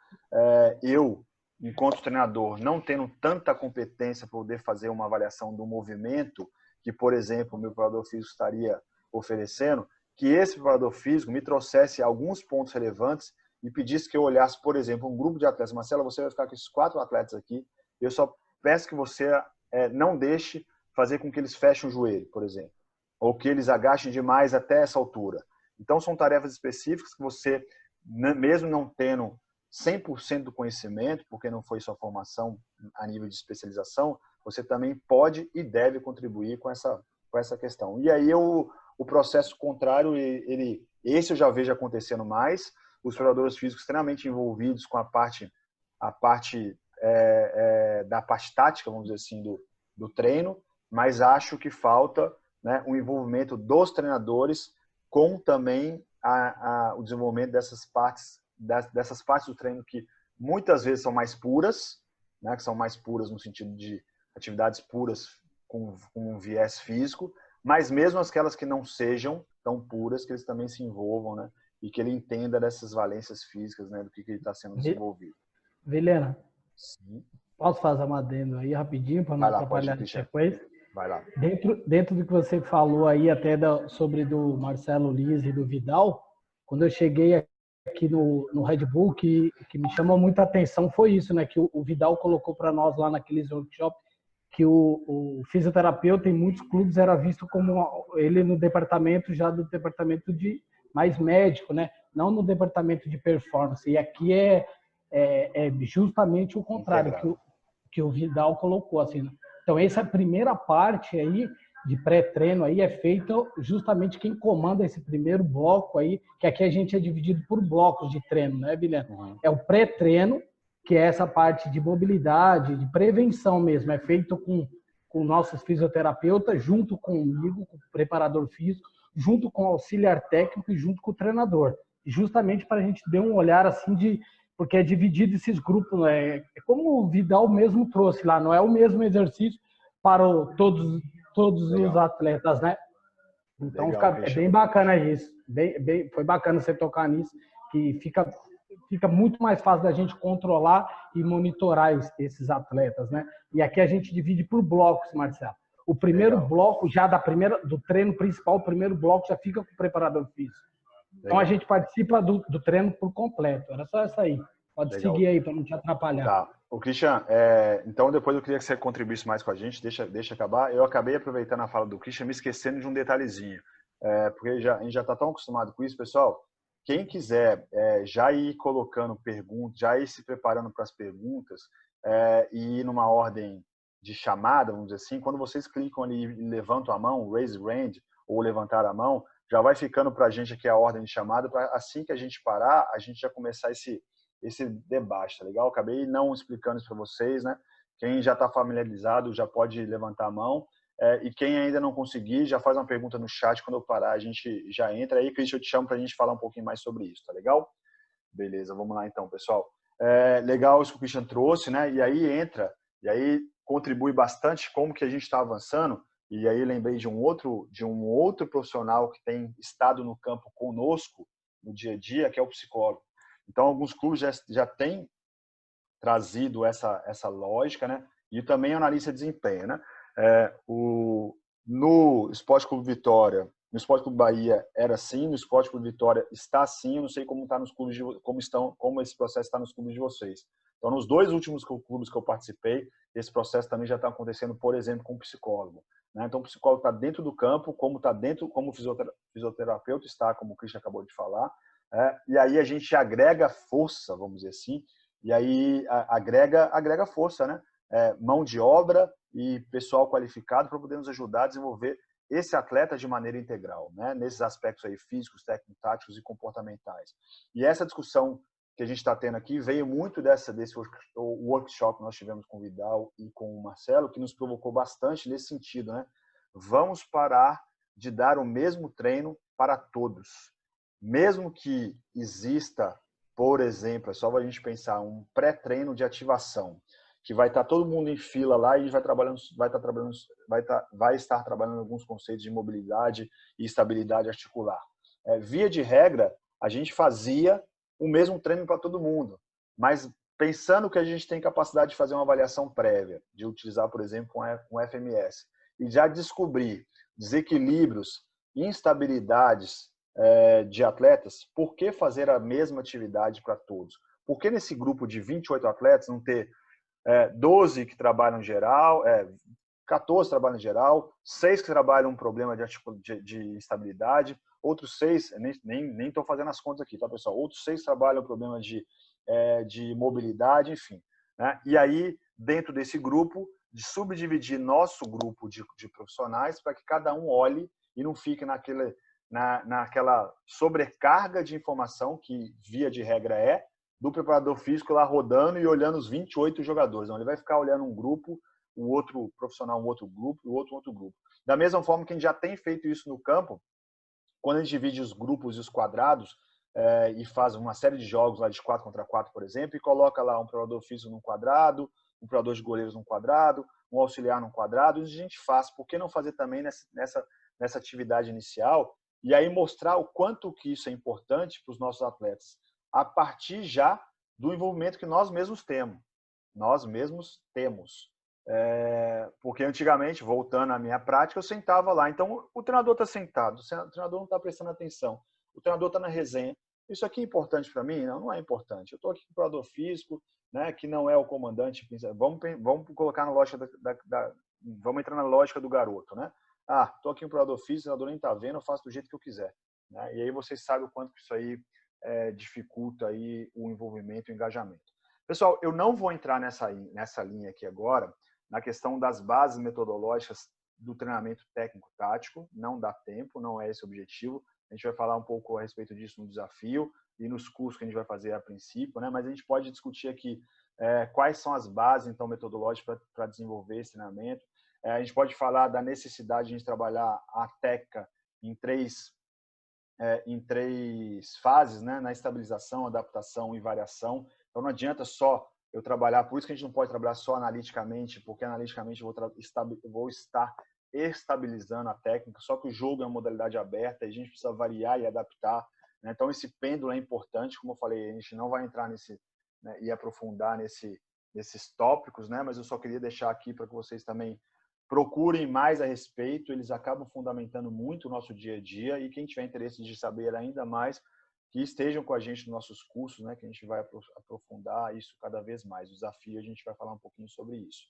eu, enquanto treinador, não tendo tanta competência para poder fazer uma avaliação do movimento que, por exemplo, o meu preparador físico estaria oferecendo, que esse preparador físico me trouxesse alguns pontos relevantes e pedisse que eu olhasse, por exemplo, um grupo de atletas. Marcelo, você vai ficar com esses 4 atletas aqui, eu só peço que você não deixe fazer com que eles fechem o joelho, por exemplo, ou que eles agachem demais até essa altura. Então, são tarefas específicas que você, mesmo não tendo 100% do conhecimento, porque não foi sua formação a nível de especialização, você também pode e deve contribuir com essa questão. E aí, o processo contrário, esse eu já vejo acontecendo mais, os preparadores físicos extremamente envolvidos com a parte tática, vamos dizer assim, do treino, mas acho que falta, né, o envolvimento dos treinadores com também o desenvolvimento dessas partes do treino que muitas vezes são mais puras, né, que são mais puras no sentido de atividades puras com um viés físico, mas mesmo aquelas que não sejam tão puras, que eles também se envolvam, né, e que ele entenda dessas valências físicas, né, do que ele está sendo desenvolvido. Vilena, sim, posso fazer uma adendo aí rapidinho para não atrapalhar a sequência? Vai lá. Dentro do que você falou aí até sobre do Marcelo Lins e do Vidal, quando eu cheguei aqui no Red Bull, que me chamou muita atenção foi isso, né? Que o Vidal colocou para nós lá naqueles workshops que o fisioterapeuta em muitos clubes era visto como ele no departamento de mais médico, né? Não no departamento de performance. E aqui é justamente o contrário que o Vidal colocou, assim, né? Então, essa primeira parte aí de pré-treino aí é feita justamente quem comanda esse primeiro bloco aí, que aqui a gente é dividido por blocos de treino, né, Vilena? Uhum. É o pré-treino, que é essa parte de mobilidade, de prevenção mesmo, é feito com nossos fisioterapeutas, junto comigo, com o preparador físico, junto com o auxiliar técnico e junto com o treinador. Justamente para a gente dar um olhar assim porque é dividido esses grupos, né? É como o Vidal mesmo trouxe lá, não é o mesmo exercício para todos os atletas, né? Então é bem bacana isso, foi bacana você tocar nisso, que fica muito mais fácil da gente controlar e monitorar esses atletas, né? E aqui a gente divide por blocos, Marcelo. O primeiro bloco, já do treino principal, o primeiro bloco já fica com o preparador físico. Então a gente participa do treino por completo. Era só essa aí. Pode seguir aí para não te atrapalhar. Tá. O Christian, então depois eu queria que você contribuísse mais com a gente. Deixa acabar. Eu acabei aproveitando a fala do Christian, me esquecendo de um detalhezinho. porque a gente já está tão acostumado com isso, pessoal. Quem quiser já ir colocando perguntas, já ir se preparando para as perguntas e ir numa ordem de chamada, vamos dizer assim, quando vocês clicam ali e levantam a mão, raise hand ou levantar a mão, já vai ficando para a gente aqui a ordem de chamada, para assim que a gente parar, a gente já começar esse debate, tá legal? Acabei não explicando isso para vocês, né? Quem já está familiarizado já pode levantar a mão. E quem ainda não conseguir, já faz uma pergunta no chat. Quando eu parar, a gente já entra aí. Christian, eu te chamo para a gente falar um pouquinho mais sobre isso, tá legal? Beleza, vamos lá então, pessoal. Legal isso que o Christian trouxe, né? E aí contribui bastante como que a gente está avançando. E aí lembrei de um outro profissional que tem estado no campo conosco no dia a dia, que é o psicólogo. Então, alguns clubes já têm trazido essa lógica, né? E também analista de desempenho, né? No Esporte Clube Vitória, no Esporte Clube Bahia era assim, no Esporte Clube Vitória está assim, eu não sei como está nos clubes como esse processo está nos clubes de vocês. Então, nos 2 últimos clubes que eu participei, esse processo também já está acontecendo, por exemplo, com o psicólogo, né? Então, o psicólogo está dentro do campo, como está dentro, como o fisioterapeuta está, como o Christian acabou de falar, e aí a gente agrega força, vamos dizer assim, e aí agrega força, né? Mão de obra e pessoal qualificado para poder nos ajudar a desenvolver esse atleta de maneira integral, né? Nesses aspectos aí físicos, técnicos, táticos e comportamentais. E essa discussão que a gente está tendo aqui veio muito desse workshop que nós tivemos com o Vidal e com o Marcelo, que nos provocou bastante nesse sentido, né? Vamos parar de dar o mesmo treino para todos. Mesmo que exista, por exemplo, é só a gente pensar um pré-treino de ativação, que vai estar todo mundo em fila lá e vai estar trabalhando alguns conceitos de mobilidade e estabilidade articular. Via de regra, a gente fazia o mesmo treino para todo mundo, mas pensando que a gente tem capacidade de fazer uma avaliação prévia, de utilizar, por exemplo, um FMS, e já descobrir desequilíbrios, instabilidades de atletas, por que fazer a mesma atividade para todos? Por que nesse grupo de 28 atletas não ter 12 que trabalham geral, 14 trabalham em geral, 6 que trabalham um problema de instabilidade, outros 6, nem estou fazendo as contas aqui, tá, pessoal? Outros 6 trabalham problema de mobilidade, enfim, né? E aí, dentro desse grupo, de subdividir nosso grupo de profissionais para que cada um olhe e não fique naquela sobrecarga de informação que, via de regra, do preparador físico lá rodando e olhando os 28 jogadores. Então, ele vai ficar olhando um grupo, o outro profissional um outro grupo, e o outro um outro grupo. Da mesma forma que a gente já tem feito isso no campo, quando a gente divide os grupos e os quadrados e faz uma série de jogos lá de 4 contra 4, por exemplo, e coloca lá um preparador físico num quadrado, um preparador de goleiros num quadrado, um auxiliar num quadrado, isso a gente faz. Por que não fazer também nessa atividade inicial? E aí mostrar o quanto que isso é importante para os nossos atletas, a partir já do envolvimento que nós mesmos temos. Nós mesmos temos. Porque antigamente, voltando à minha prática, eu sentava lá. Então, o treinador está sentado, o treinador não está prestando atenção, o treinador está na resenha. Isso aqui é importante para mim? Não, não é importante. Eu estou aqui com o preparador físico, né, que não é o comandante. Vamos colocar na lógica vamos entrar na lógica do garoto, né? Estou aqui com o preparador físico, o treinador nem está vendo, eu faço do jeito que eu quiser, né? E aí vocês sabem o quanto que isso aí dificulta aí o envolvimento e o engajamento. Pessoal, eu não vou entrar nessa linha aqui agora, na questão das bases metodológicas do treinamento técnico-tático, não dá tempo, não é esse o objetivo. A gente vai falar um pouco a respeito disso no desafio e nos cursos que a gente vai fazer a princípio, né? Mas a gente pode discutir aqui quais são as bases, então, metodológicas para desenvolver esse treinamento. A gente pode falar da necessidade de a gente trabalhar a técnica em três fases, né? Na estabilização, adaptação e variação. Então, não adianta só eu trabalhar, por isso que a gente não pode trabalhar só analiticamente, porque analiticamente eu vou estar estabilizando a técnica, só que o jogo é uma modalidade aberta e a gente precisa variar e adaptar, né? Então, esse pêndulo é importante, como eu falei, a gente não vai entrar e aprofundar nesses tópicos, né? Mas eu só queria deixar aqui para que vocês também procurem mais a respeito, eles acabam fundamentando muito o nosso dia a dia e quem tiver interesse de saber ainda mais, que estejam com a gente nos nossos cursos, né, que a gente vai aprofundar isso cada vez mais. O desafio, a gente vai falar um pouquinho sobre isso.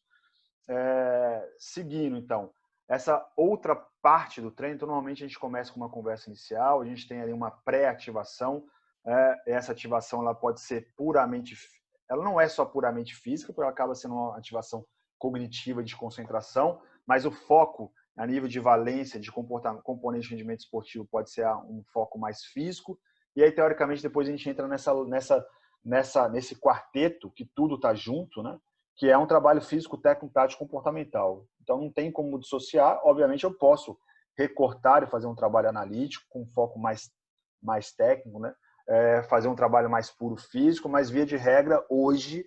Seguindo, então, essa outra parte do treino, então, normalmente a gente começa com uma conversa inicial, a gente tem ali uma pré-ativação. Essa ativação ela pode ser puramente, ela não é só puramente física, porque ela acaba sendo uma ativação cognitiva de concentração, mas o foco a nível de valência, de componente de rendimento esportivo, pode ser um foco mais físico. E aí, teoricamente, depois a gente entra nesse quarteto, que tudo está junto, né? Que é um trabalho físico, técnico, tático, comportamental. Então, não tem como dissociar. Obviamente, eu posso recortar e fazer um trabalho analítico com um foco mais técnico, né? Fazer um trabalho mais puro físico, mas, via de regra, hoje,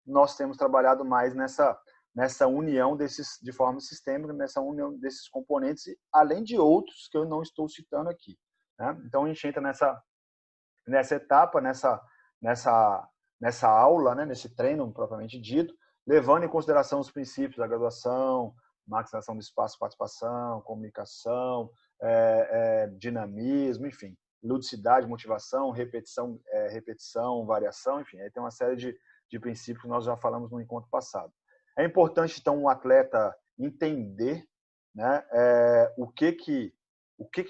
nós temos trabalhado mais nessa união de forma sistêmica, nessa união desses componentes, além de outros que eu não estou citando aqui, né? Então, a gente entra nessa etapa, nessa aula, né? Nesse treino propriamente dito, levando em consideração os princípios da graduação, maximização do espaço, participação, comunicação, dinamismo, enfim, ludicidade, motivação, repetição, variação, enfim, aí tem uma série de princípios que nós já falamos no encontro passado. É importante, então, um atleta entender, né, o que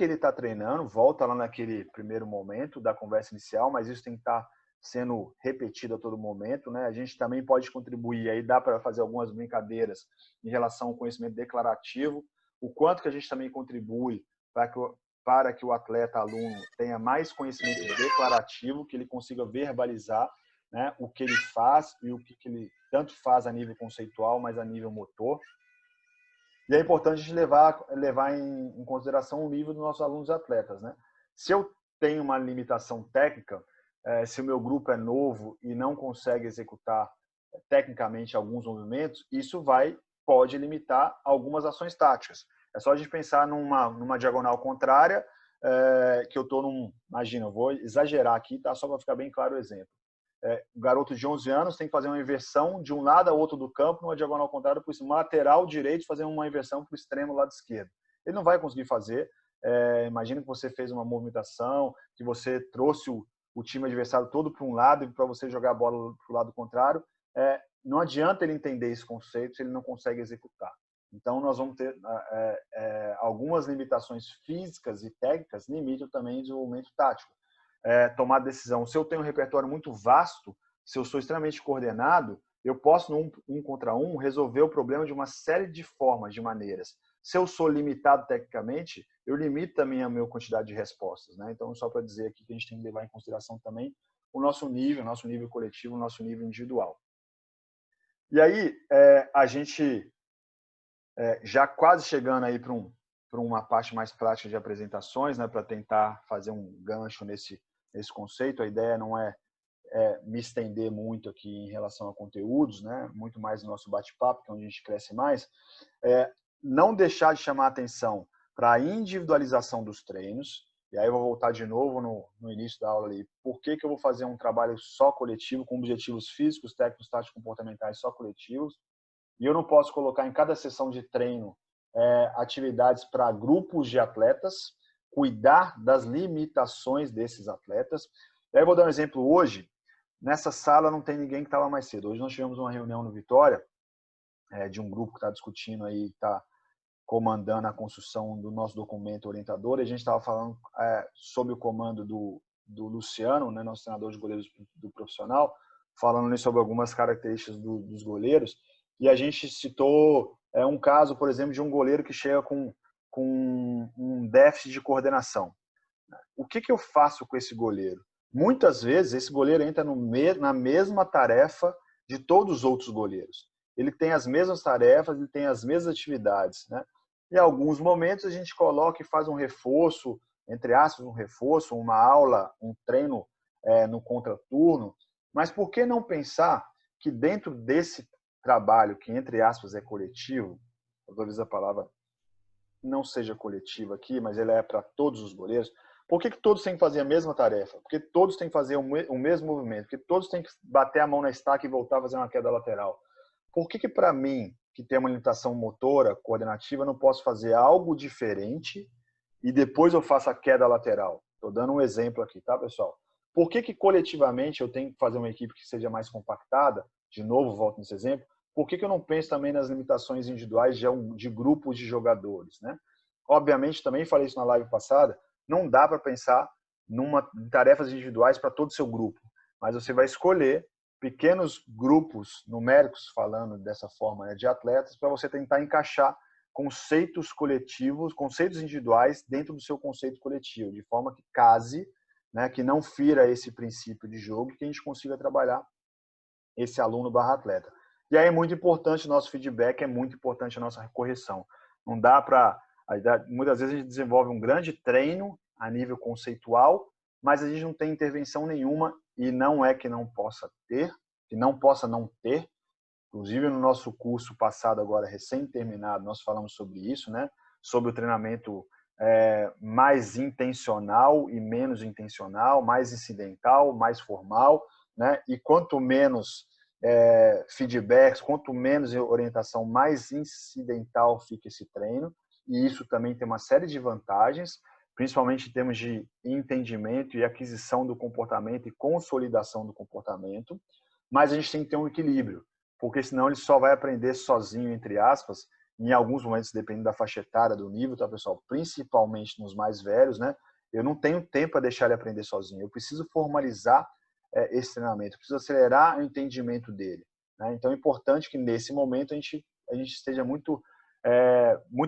ele está treinando, volta lá naquele primeiro momento da conversa inicial, mas isso tem que estar sendo repetido a todo momento, né? A gente também pode contribuir, aí dá para fazer algumas brincadeiras em relação ao conhecimento declarativo, o quanto que a gente também contribui para que o atleta, aluno, tenha mais conhecimento declarativo, que ele consiga verbalizar, né, o que ele faz e o que ele tanto faz a nível conceitual, mas a nível motor. E é importante a gente levar em consideração o nível dos nossos alunos e atletas, né? Se eu tenho uma limitação técnica, se o meu grupo é novo e não consegue executar tecnicamente alguns movimentos, isso pode limitar algumas ações táticas. É só a gente pensar numa diagonal contrária, que eu estou imagina, eu vou exagerar aqui, tá? Só para ficar bem claro o exemplo. O garoto de 11 anos tem que fazer uma inversão de um lado ao outro do campo, numa diagonal contrária, por uma lateral direito, fazer uma inversão para o extremo lado esquerdo. Ele não vai conseguir fazer. Imagina que você fez uma movimentação, que você trouxe o time adversário todo para um lado e para você jogar a bola para o lado contrário. Não adianta ele entender esse conceito se ele não consegue executar. Então, nós vamos ter algumas limitações físicas e técnicas, limitam também o desenvolvimento tático. Tomar decisão. Se eu tenho um repertório muito vasto, se eu sou extremamente coordenado, eu posso, no um contra um, resolver o problema de uma série de formas, de maneiras. Se eu sou limitado tecnicamente, eu limito também a minha quantidade de respostas, né? Então, só para dizer aqui que a gente tem que levar em consideração também o nosso nível coletivo, o nosso nível individual. E aí, a gente já quase chegando aí para uma parte mais prática de apresentações, né, para tentar fazer um gancho nesse conceito. A ideia não é me estender muito aqui em relação a conteúdos, né, muito mais no nosso bate-papo, que é onde a gente cresce mais. Não deixar de chamar a atenção para a individualização dos treinos. E aí eu vou voltar de novo no início da aula ali. Por que eu vou fazer um trabalho só coletivo, com objetivos físicos, técnicos, táticos, comportamentais só coletivos? E eu não posso colocar em cada sessão de treino atividades para grupos de atletas, cuidar das limitações desses atletas. E aí eu vou dar um exemplo hoje. Nessa sala não tem ninguém que estava mais cedo. Hoje nós tivemos uma reunião no Vitória, de um grupo que está discutindo aí, está comandando a construção do nosso documento orientador. E a gente estava falando sob o comando do Luciano, né, nosso treinador de goleiros do profissional, falando sobre algumas características dos goleiros. E a gente citou um caso, por exemplo, de um goleiro que chega com um déficit de coordenação. O que eu faço com esse goleiro? Muitas vezes, esse goleiro entra na mesma tarefa de todos os outros goleiros. Ele tem as mesmas tarefas, ele tem as mesmas atividades, né? Em alguns momentos, a gente coloca e faz um reforço, entre aspas, um reforço, uma aula, um treino no contraturno. Mas por que não pensar que dentro desse trabalho, que entre aspas é coletivo, talvez a palavra não seja coletiva aqui, mas ele é para todos os goleiros, por que todos têm que fazer a mesma tarefa? Porque todos têm que fazer o mesmo movimento, porque todos têm que bater a mão na estaca e voltar a fazer uma queda lateral. Por que para mim, que tem uma limitação motora, coordenativa, não posso fazer algo diferente e depois eu faço a queda lateral? Estou dando um exemplo aqui, tá, pessoal? Por que coletivamente eu tenho que fazer uma equipe que seja mais compactada? De novo, volto nesse exemplo. por que eu não penso também nas limitações individuais de grupos de jogadores, né? Obviamente, também falei isso na live passada, não dá para pensar em tarefas individuais para todo o seu grupo, mas você vai escolher pequenos grupos numéricos, falando dessa forma, né, de atletas, para você tentar encaixar conceitos coletivos, conceitos individuais dentro do seu conceito coletivo, de forma que case, né, que não fira esse princípio de jogo e que a gente consiga trabalhar esse aluno/atleta. E aí é muito importante o nosso feedback, é muito importante a nossa correção. Não dá para... Muitas vezes a gente desenvolve um grande treino a nível conceitual, mas a gente não tem intervenção nenhuma, e não é que não possa ter, que não possa não ter. Inclusive no nosso curso passado, agora recém-terminado, nós falamos sobre isso, né? Sobre o treinamento mais intencional e menos intencional, mais incidental, mais formal, né? E quanto menos feedbacks, quanto menos orientação, mais incidental fica esse treino. E isso também tem uma série de vantagens, principalmente em termos de entendimento e aquisição do comportamento e consolidação do comportamento. Mas a gente tem que ter um equilíbrio, porque senão ele só vai aprender sozinho, entre aspas, em alguns momentos, dependendo da faixa etária, do nível, tá, pessoal? Principalmente nos mais velhos, né? Eu não tenho tempo para deixar ele aprender sozinho. Eu preciso formalizar esse treinamento, eu preciso acelerar o entendimento dele, né? Então é importante que nesse momento a gente esteja muito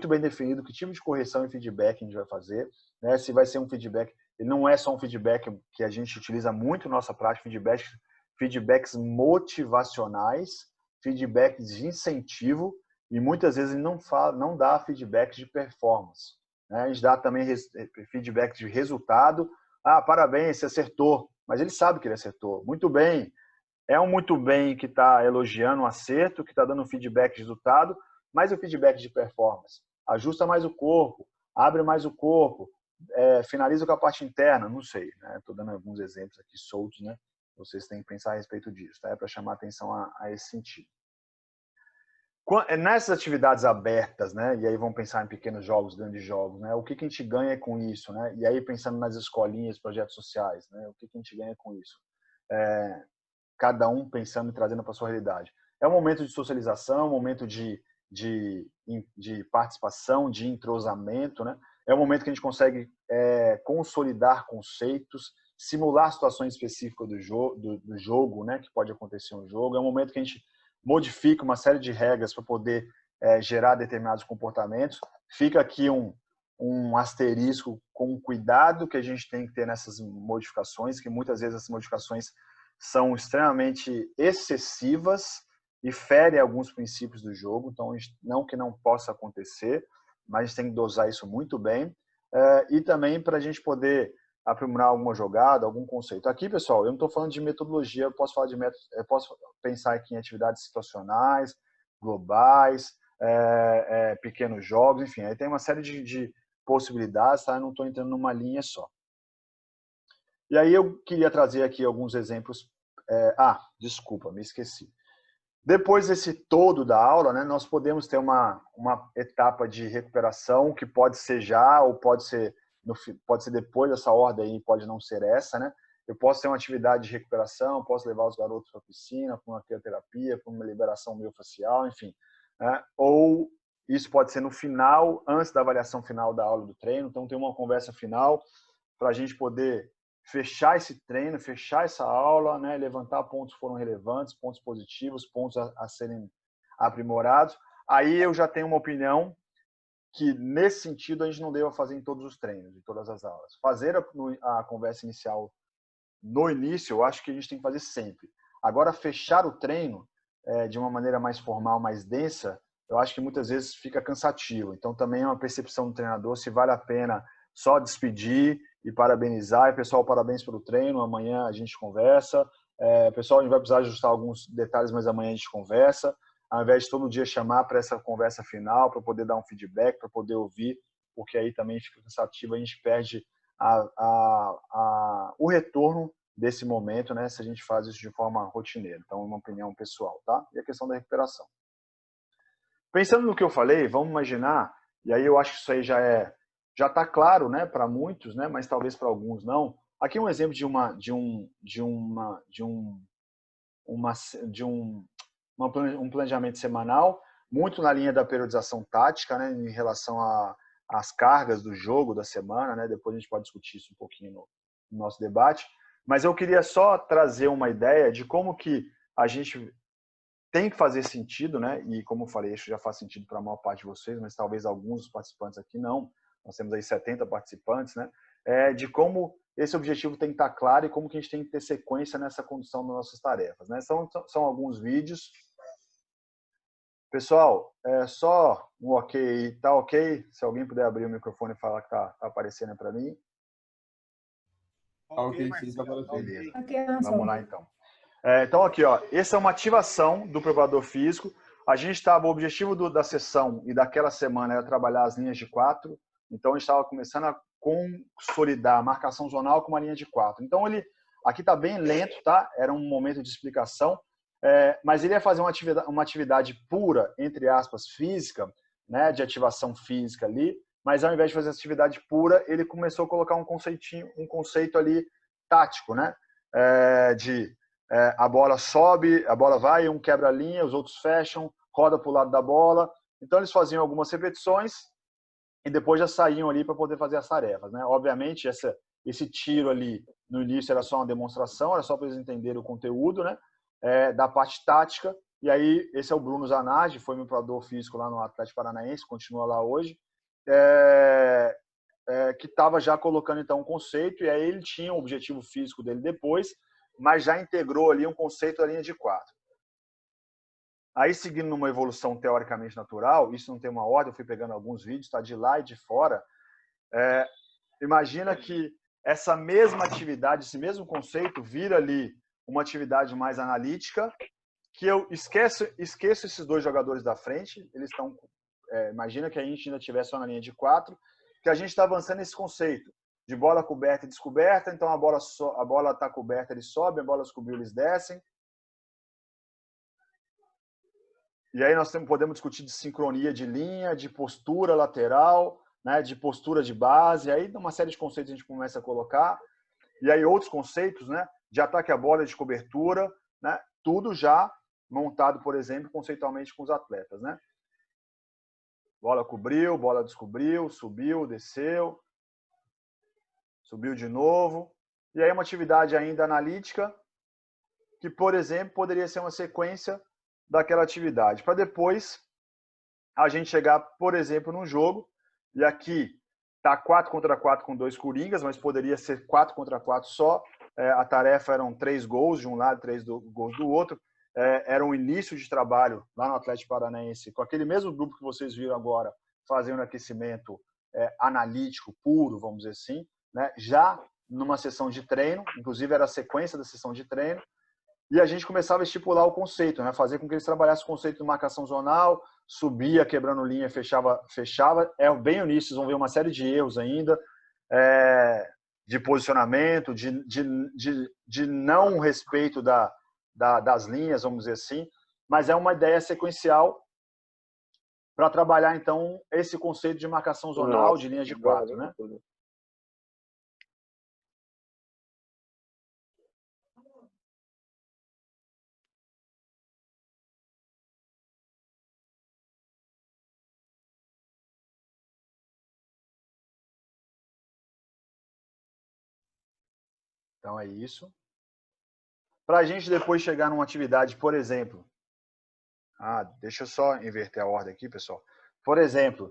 bem definido que tipo de correção e feedback a gente vai fazer, né? Se vai ser um feedback, ele não é só um feedback que a gente utiliza muito na nossa prática, feedbacks motivacionais, feedbacks de incentivo, e muitas vezes não dá feedbacks de performance, né? A gente dá também feedback de resultado. Parabéns, você acertou. Mas ele sabe que ele acertou. Muito bem. É um muito bem que está elogiando o acerto, que está dando feedback de resultado, mas o feedback de performance. Ajusta mais o corpo, abre mais o corpo, finaliza com a parte interna, não sei. Estou dando alguns exemplos aqui soltos, né? Vocês têm que pensar a respeito disso, tá? Para chamar atenção a esse sentido. Nessas atividades abertas, né? E aí vamos pensar em pequenos jogos, grandes jogos, né? O que a gente ganha com isso, né? E aí pensando nas escolinhas, projetos sociais, né? O que a gente ganha com isso? Cada um pensando e trazendo para a sua realidade. É um momento de socialização, um momento de participação, de entrosamento, né? É um momento que a gente consegue consolidar conceitos, simular situações específicas do jogo, né? Que pode acontecer no jogo. É um momento que a gente modifica uma série de regras para poder gerar determinados comportamentos. Fica aqui um asterisco com o cuidado que a gente tem que ter nessas modificações, que muitas vezes essas modificações são extremamente excessivas e ferem alguns princípios do jogo. Então, não que não possa acontecer, mas a gente tem que dosar isso muito bem. E também para a gente poder aprimorar alguma jogada, algum conceito. Aqui, pessoal, eu não estou falando de metodologia, eu posso falar de métodos, eu posso pensar aqui em atividades situacionais, globais, pequenos jogos, enfim, aí tem uma série de possibilidades, tá? Eu não estou entrando numa linha só. E aí eu queria trazer aqui alguns exemplos. Desculpa, me esqueci. Depois desse todo da aula, né, nós podemos ter uma etapa de recuperação que pode ser já ou pode ser depois dessa ordem aí, pode não ser essa, né? Eu posso ter uma atividade de recuperação, posso levar os garotos para a piscina, para uma terapia, para uma liberação miofascial, enfim, né? Ou isso pode ser no final, antes da avaliação final da aula do treino. Então tem uma conversa final para a gente poder fechar esse treino, fechar essa aula, né? Levantar pontos que foram relevantes, pontos positivos, pontos a serem aprimorados. Aí eu já tenho uma opinião que, nesse sentido, a gente não deva fazer em todos os treinos, em todas as aulas. Fazer a conversa inicial no início, eu acho que a gente tem que fazer sempre. Agora, fechar o treino de uma maneira mais formal, mais densa, eu acho que muitas vezes fica cansativo. Então, também é uma percepção do treinador se vale a pena só despedir e parabenizar. E, pessoal, parabéns pelo treino, amanhã a gente conversa. Pessoal, a gente vai precisar ajustar alguns detalhes, mas amanhã a gente conversa. Ao invés de todo dia chamar para essa conversa final, para poder dar um feedback, para poder ouvir, porque aí também fica cansativo, a gente perde o retorno desse momento, né, se a gente faz isso de forma rotineira. Então, é uma opinião pessoal, tá? E a questão da recuperação. Pensando no que eu falei, vamos imaginar, e aí eu acho que isso aí já está claro, né, para muitos, né, mas talvez para alguns não. Aqui um exemplo de um um planejamento semanal, muito na linha da periodização tática, né, em relação às cargas do jogo da semana, né? Depois a gente pode discutir isso um pouquinho no nosso debate. Mas eu queria só trazer uma ideia de como que a gente tem que fazer sentido, né? E como eu falei, isso já faz sentido para a maior parte de vocês, mas talvez alguns dos participantes aqui não. Nós temos aí 70 participantes, né? De como esse objetivo tem que estar claro e como que a gente tem que ter sequência nessa condução das nossas tarefas, né? São alguns vídeos. Pessoal, só um ok aí. Tá ok? Se alguém puder abrir o microfone e falar que tá aparecendo para mim. Ok, sim, tá aparecendo. Beleza. Vamos lá, então. Então, aqui, ó, essa é uma ativação do preparador físico. A gente estava, o objetivo da sessão e daquela semana era trabalhar as linhas de 4. Então, a gente estava começando a consolidar a marcação zonal com uma linha de 4. Então, ele aqui está bem lento, tá? Era um momento de explicação, mas ele ia fazer uma atividade pura, entre aspas, física, né, de ativação física ali, mas ao invés de fazer essa atividade pura, ele começou a colocar um conceito ali tático, né? A bola sobe, a bola vai, um quebra a linha, os outros fecham, roda para o lado da bola. Então, eles faziam algumas repetições e depois já saíam ali para poder fazer as tarefas, né? Obviamente, esse tiro ali no início era só uma demonstração, era só para eles entenderem o conteúdo, né? Da parte tática. E aí, esse é o Bruno Zanardi, foi meu preparador físico lá no Atlético Paranaense, continua lá hoje, que estava já colocando então um conceito, e aí ele tinha o objetivo físico dele depois, mas já integrou ali um conceito da linha de 4. Aí, seguindo numa evolução teoricamente natural, isso não tem uma ordem, eu fui pegando alguns vídeos, está de lá e de fora. Imagina que essa mesma atividade, esse mesmo conceito, vira ali uma atividade mais analítica, que eu esqueço esses dois jogadores da frente, eles estão... imagina que a gente ainda estivesse só na linha de 4, que a gente está avançando esse conceito de bola coberta e descoberta, então a bola está coberta, eles sobem, a bola descobriu, eles descem. E aí nós podemos discutir de sincronia de linha, de postura lateral, né, de postura de base, aí uma série de conceitos a gente começa a colocar, e aí outros conceitos, né, de ataque à bola, de cobertura, né, tudo já montado, por exemplo, conceitualmente com os atletas, né? Bola cobriu, bola descobriu, subiu, desceu, subiu de novo. E aí uma atividade ainda analítica, que, por exemplo, poderia ser uma sequência daquela atividade, para depois a gente chegar, por exemplo, num jogo, e aqui tá 4 contra 4 com 2 coringas, mas poderia ser 4 contra 4 só. A tarefa eram 3 gols de um lado, 3 gols do outro. Era um início de trabalho lá no Atlético Paranaense, com aquele mesmo grupo que vocês viram agora, fazendo aquecimento analítico puro, vamos dizer assim, né? Já numa sessão de treino, inclusive era a sequência da sessão de treino, e a gente começava a estipular o conceito, né? Fazer com que eles trabalhassem o conceito de marcação zonal, subia, quebrando linha, fechava. Bem no início, vocês vão ver uma série de erros ainda, de posicionamento, de não respeito das linhas, vamos dizer assim, mas é uma ideia sequencial para trabalhar, então, esse conceito de marcação zonal, de linha de 4, né? Então, é isso. Para a gente depois chegar numa atividade, por exemplo... deixa eu só inverter a ordem aqui, pessoal. Por exemplo,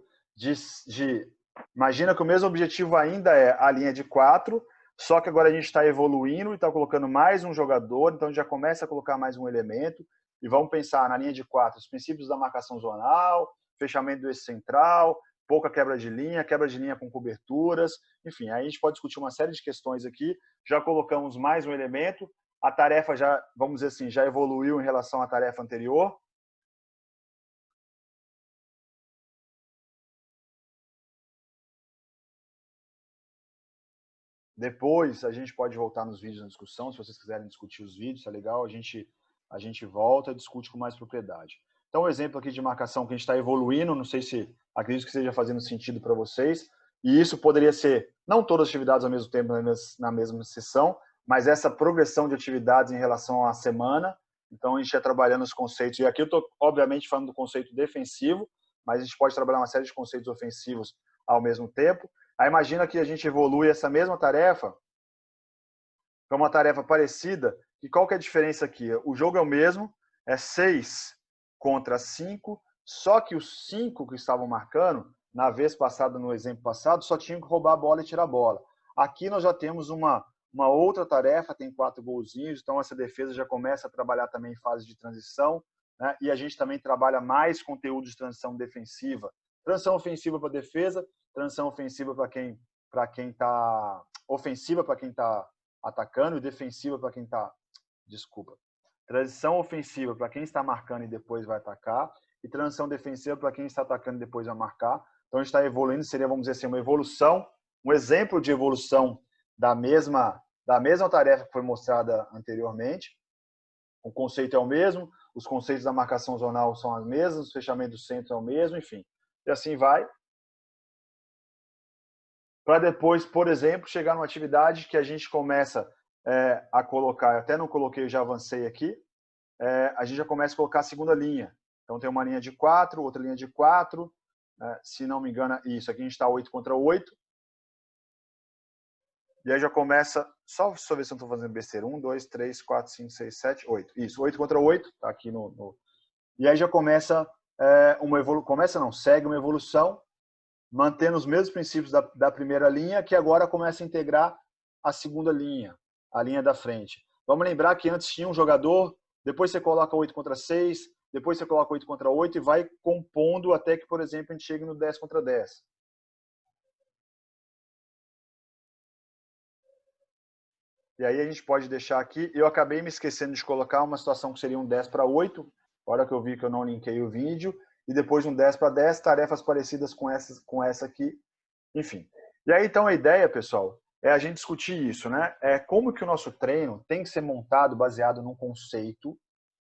imagina que o mesmo objetivo ainda é a linha de 4, só que agora a gente está evoluindo e está colocando mais um jogador, então já começa a colocar mais um elemento, e vamos pensar na linha de 4, os princípios da marcação zonal, fechamento do eixo central, pouca quebra de linha com coberturas, enfim, aí a gente pode discutir uma série de questões aqui, já colocamos mais um elemento, a tarefa já, vamos dizer assim, já evoluiu em relação à tarefa anterior. Depois a gente pode voltar nos vídeos na discussão, se vocês quiserem discutir os vídeos, é legal, a gente volta e discute com mais propriedade. Então, um exemplo aqui de marcação que a gente está evoluindo, não sei se, acredito que esteja fazendo sentido para vocês, e isso poderia ser, não todas as atividades ao mesmo tempo na mesma sessão, mas essa progressão de atividades em relação à semana, Então, a gente ia trabalhando os conceitos. E aqui eu estou, obviamente, falando do conceito defensivo, mas a gente pode trabalhar uma série de conceitos ofensivos ao mesmo tempo. Aí, imagina que a gente evolui essa mesma tarefa para uma tarefa parecida. E qual que é a diferença aqui? O jogo é o mesmo, é 6 contra 5, só que os 5 que estavam marcando, na vez passada, no exemplo passado, só tinham que roubar a bola e tirar a bola. Aqui nós já temos uma outra tarefa, tem 4 golzinhos, então essa defesa já começa a trabalhar também em fase de transição, né? E a gente também trabalha mais conteúdo de transição defensiva. Transição ofensiva para defesa, transição ofensiva para quem está ofensiva para quem está atacando e defensiva para quem está, transição ofensiva para quem está marcando e depois vai atacar, e transição defensiva para quem está atacando e depois vai marcar. Então a gente está evoluindo, seria, vamos dizer assim, uma evolução, um exemplo de evolução da mesma tarefa que foi mostrada anteriormente. O conceito é o mesmo, os conceitos da marcação zonal são as mesmas, o fechamento do centro é o mesmo, enfim. E assim vai. Para depois, por exemplo, chegar numa atividade que a gente começa a colocar, eu até não coloquei, eu já avancei aqui, a gente já começa a colocar a segunda linha. Então tem uma linha de 4, outra linha de 4, se não me engano, isso aqui a gente está 8 contra 8. E aí já começa, só ver se eu estou fazendo besteira, 1, 2, 3, 4, 5, 6, 7, 8. Isso, 8 contra 8, tá aqui E aí já começa uma evolução, segue uma evolução, mantendo os mesmos princípios da primeira linha, que agora começa a integrar a segunda linha, a linha da frente. Vamos lembrar que antes tinha um jogador, depois você coloca 8 contra 6, depois você coloca 8 contra 8 e vai compondo até que, por exemplo, a gente chegue no 10 contra 10. E aí a gente pode deixar aqui, eu acabei me esquecendo de colocar uma situação que seria um 10 para 8, a hora que eu vi que eu não linkei o vídeo, e depois um 10 para 10, tarefas parecidas com essa aqui, enfim. E aí, então, a ideia, pessoal, é a gente discutir isso, né? Como que o nosso treino tem que ser montado baseado num conceito,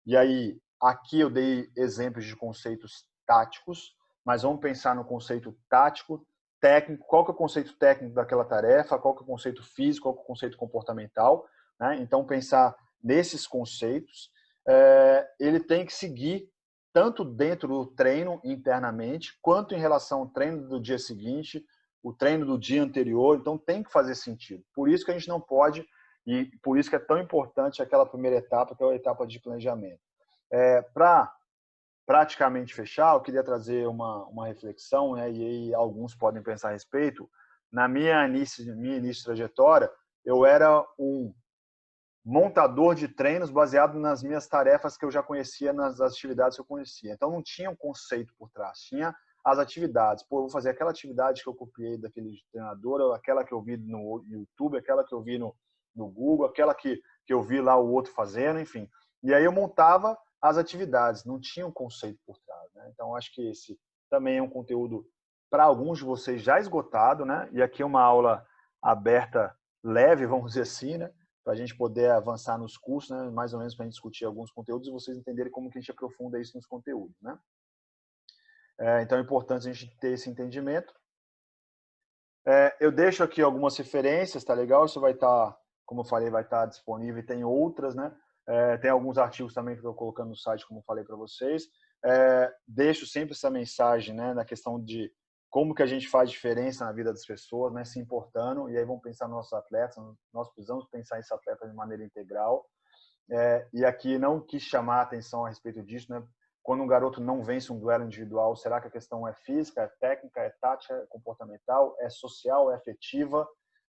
e aí, aqui eu dei exemplos de conceitos táticos, mas vamos pensar no conceito tático, técnico, qual que é o conceito técnico daquela tarefa, qual que é o conceito físico, qual que é o conceito comportamental, né? Então, pensar nesses conceitos, ele tem que seguir tanto dentro do treino internamente, quanto em relação ao treino do dia seguinte, o treino do dia anterior, então tem que fazer sentido. Por isso que a gente não pode, e por isso que é tão importante aquela primeira etapa, que é a etapa de planejamento. Para praticamente fechar, eu queria trazer uma reflexão, né, e aí alguns podem pensar a respeito. Na minha início de trajetória, eu era um montador de treinos baseado nas minhas tarefas que eu já conhecia, nas atividades que eu conhecia. Então, não tinha um conceito por trás, tinha as atividades. Pô, eu vou fazer aquela atividade que eu copiei daquele treinador, aquela que eu vi no YouTube, aquela que eu vi no Google, aquela que eu vi lá o outro fazendo, enfim. E aí eu montava as atividades, não tinha um conceito por trás, né? Então, acho que esse também é um conteúdo para alguns de vocês já esgotado, né? E aqui é uma aula aberta, leve, vamos dizer assim, né? Para a gente poder avançar nos cursos, né? Mais ou menos para a gente discutir alguns conteúdos e vocês entenderem como que a gente aprofunda isso nos conteúdos, né? Então é importante a gente ter esse entendimento. Eu deixo aqui algumas referências, tá legal? Isso vai estar, como eu falei, vai estar disponível e tem outras, né? Tem alguns artigos também que eu estou colocando no site, como eu falei para vocês. Deixo sempre essa mensagem, né? Na questão de como que a gente faz diferença na vida das pessoas, né? Se importando, e aí vamos pensar nos nossos atletas, nós precisamos pensar esses atletas de maneira integral. E aqui não quis chamar a atenção a respeito disso, né? Quando um garoto não vence um duelo individual, será que a questão é física, é técnica, é tática, é comportamental, é social, é afetiva,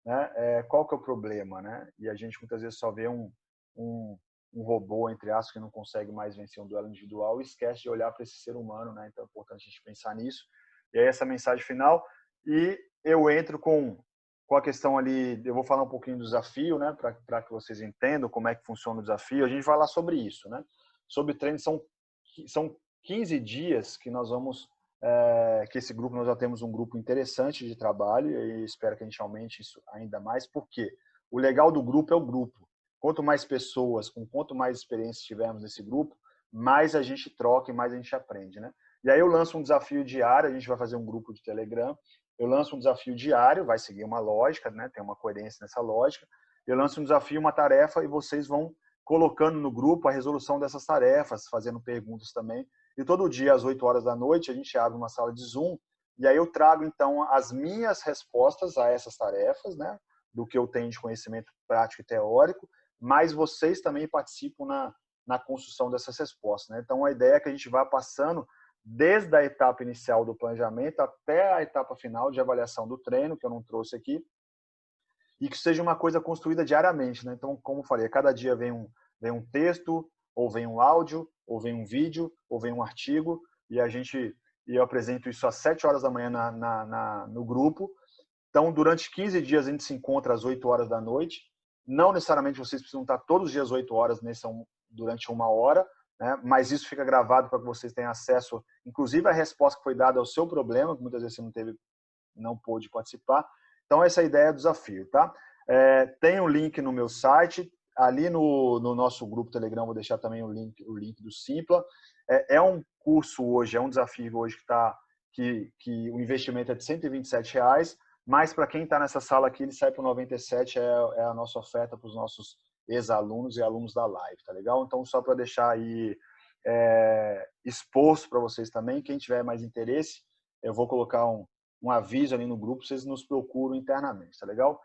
né? Qual que é o problema, né? E a gente muitas vezes só vê um robô, entre aspas, que não consegue mais vencer um duelo individual e esquece de olhar para esse ser humano, né? Então é importante a gente pensar nisso. E aí essa mensagem final, e eu entro com a questão ali, eu vou falar um pouquinho do desafio, né, para que vocês entendam como é que funciona o desafio. A gente vai falar sobre isso, né? Sobre treino, são 15 dias que nós vamos, que esse grupo, nós já temos um grupo interessante de trabalho e espero que a gente aumente isso ainda mais, porque o legal do grupo é o grupo. Quanto mais pessoas, quanto mais experiência tivermos nesse grupo, mais a gente troca e mais a gente aprende, né? E aí eu lanço um desafio diário, a gente vai fazer um grupo de Telegram, eu lanço um desafio diário, vai seguir uma lógica, né? Tem uma coerência nessa lógica. Eu lanço um desafio, uma tarefa, e vocês vão colocando no grupo a resolução dessas tarefas, fazendo perguntas também. E todo dia, às 8 horas da noite, a gente abre uma sala de Zoom, e aí eu trago, então, as minhas respostas a essas tarefas, né, do que eu tenho de conhecimento prático e teórico, mas vocês também participam na construção dessas respostas, né? Então, a ideia é que a gente vá passando desde a etapa inicial do planejamento até a etapa final de avaliação do treino, que eu não trouxe aqui, e que seja uma coisa construída diariamente, né? Então, como eu falei, cada dia vem um texto, ou vem um áudio, ou vem um vídeo, ou vem um artigo, e eu apresento isso às 7 horas da manhã no grupo. Então, durante 15 dias a gente se encontra às 8 horas da noite. Não necessariamente vocês precisam estar todos os dias 8 horas durante 1 hora, né? Mas isso fica gravado para que vocês tenham acesso, inclusive a resposta que foi dada ao seu problema, que muitas vezes você não pôde participar. Então, essa é a ideia do desafio, tá? Tem um link no meu site, ali no nosso grupo Telegram, vou deixar também o link do Simpla. É um curso hoje, é um desafio hoje que o investimento é de R$127, mas para quem está nessa sala aqui, ele sai por 97, é a nossa oferta para os nossos ex-alunos e alunos da live, tá legal? Então, só para deixar aí exposto para vocês também, quem tiver mais interesse, eu vou colocar um aviso ali no grupo, vocês nos procuram internamente, tá legal?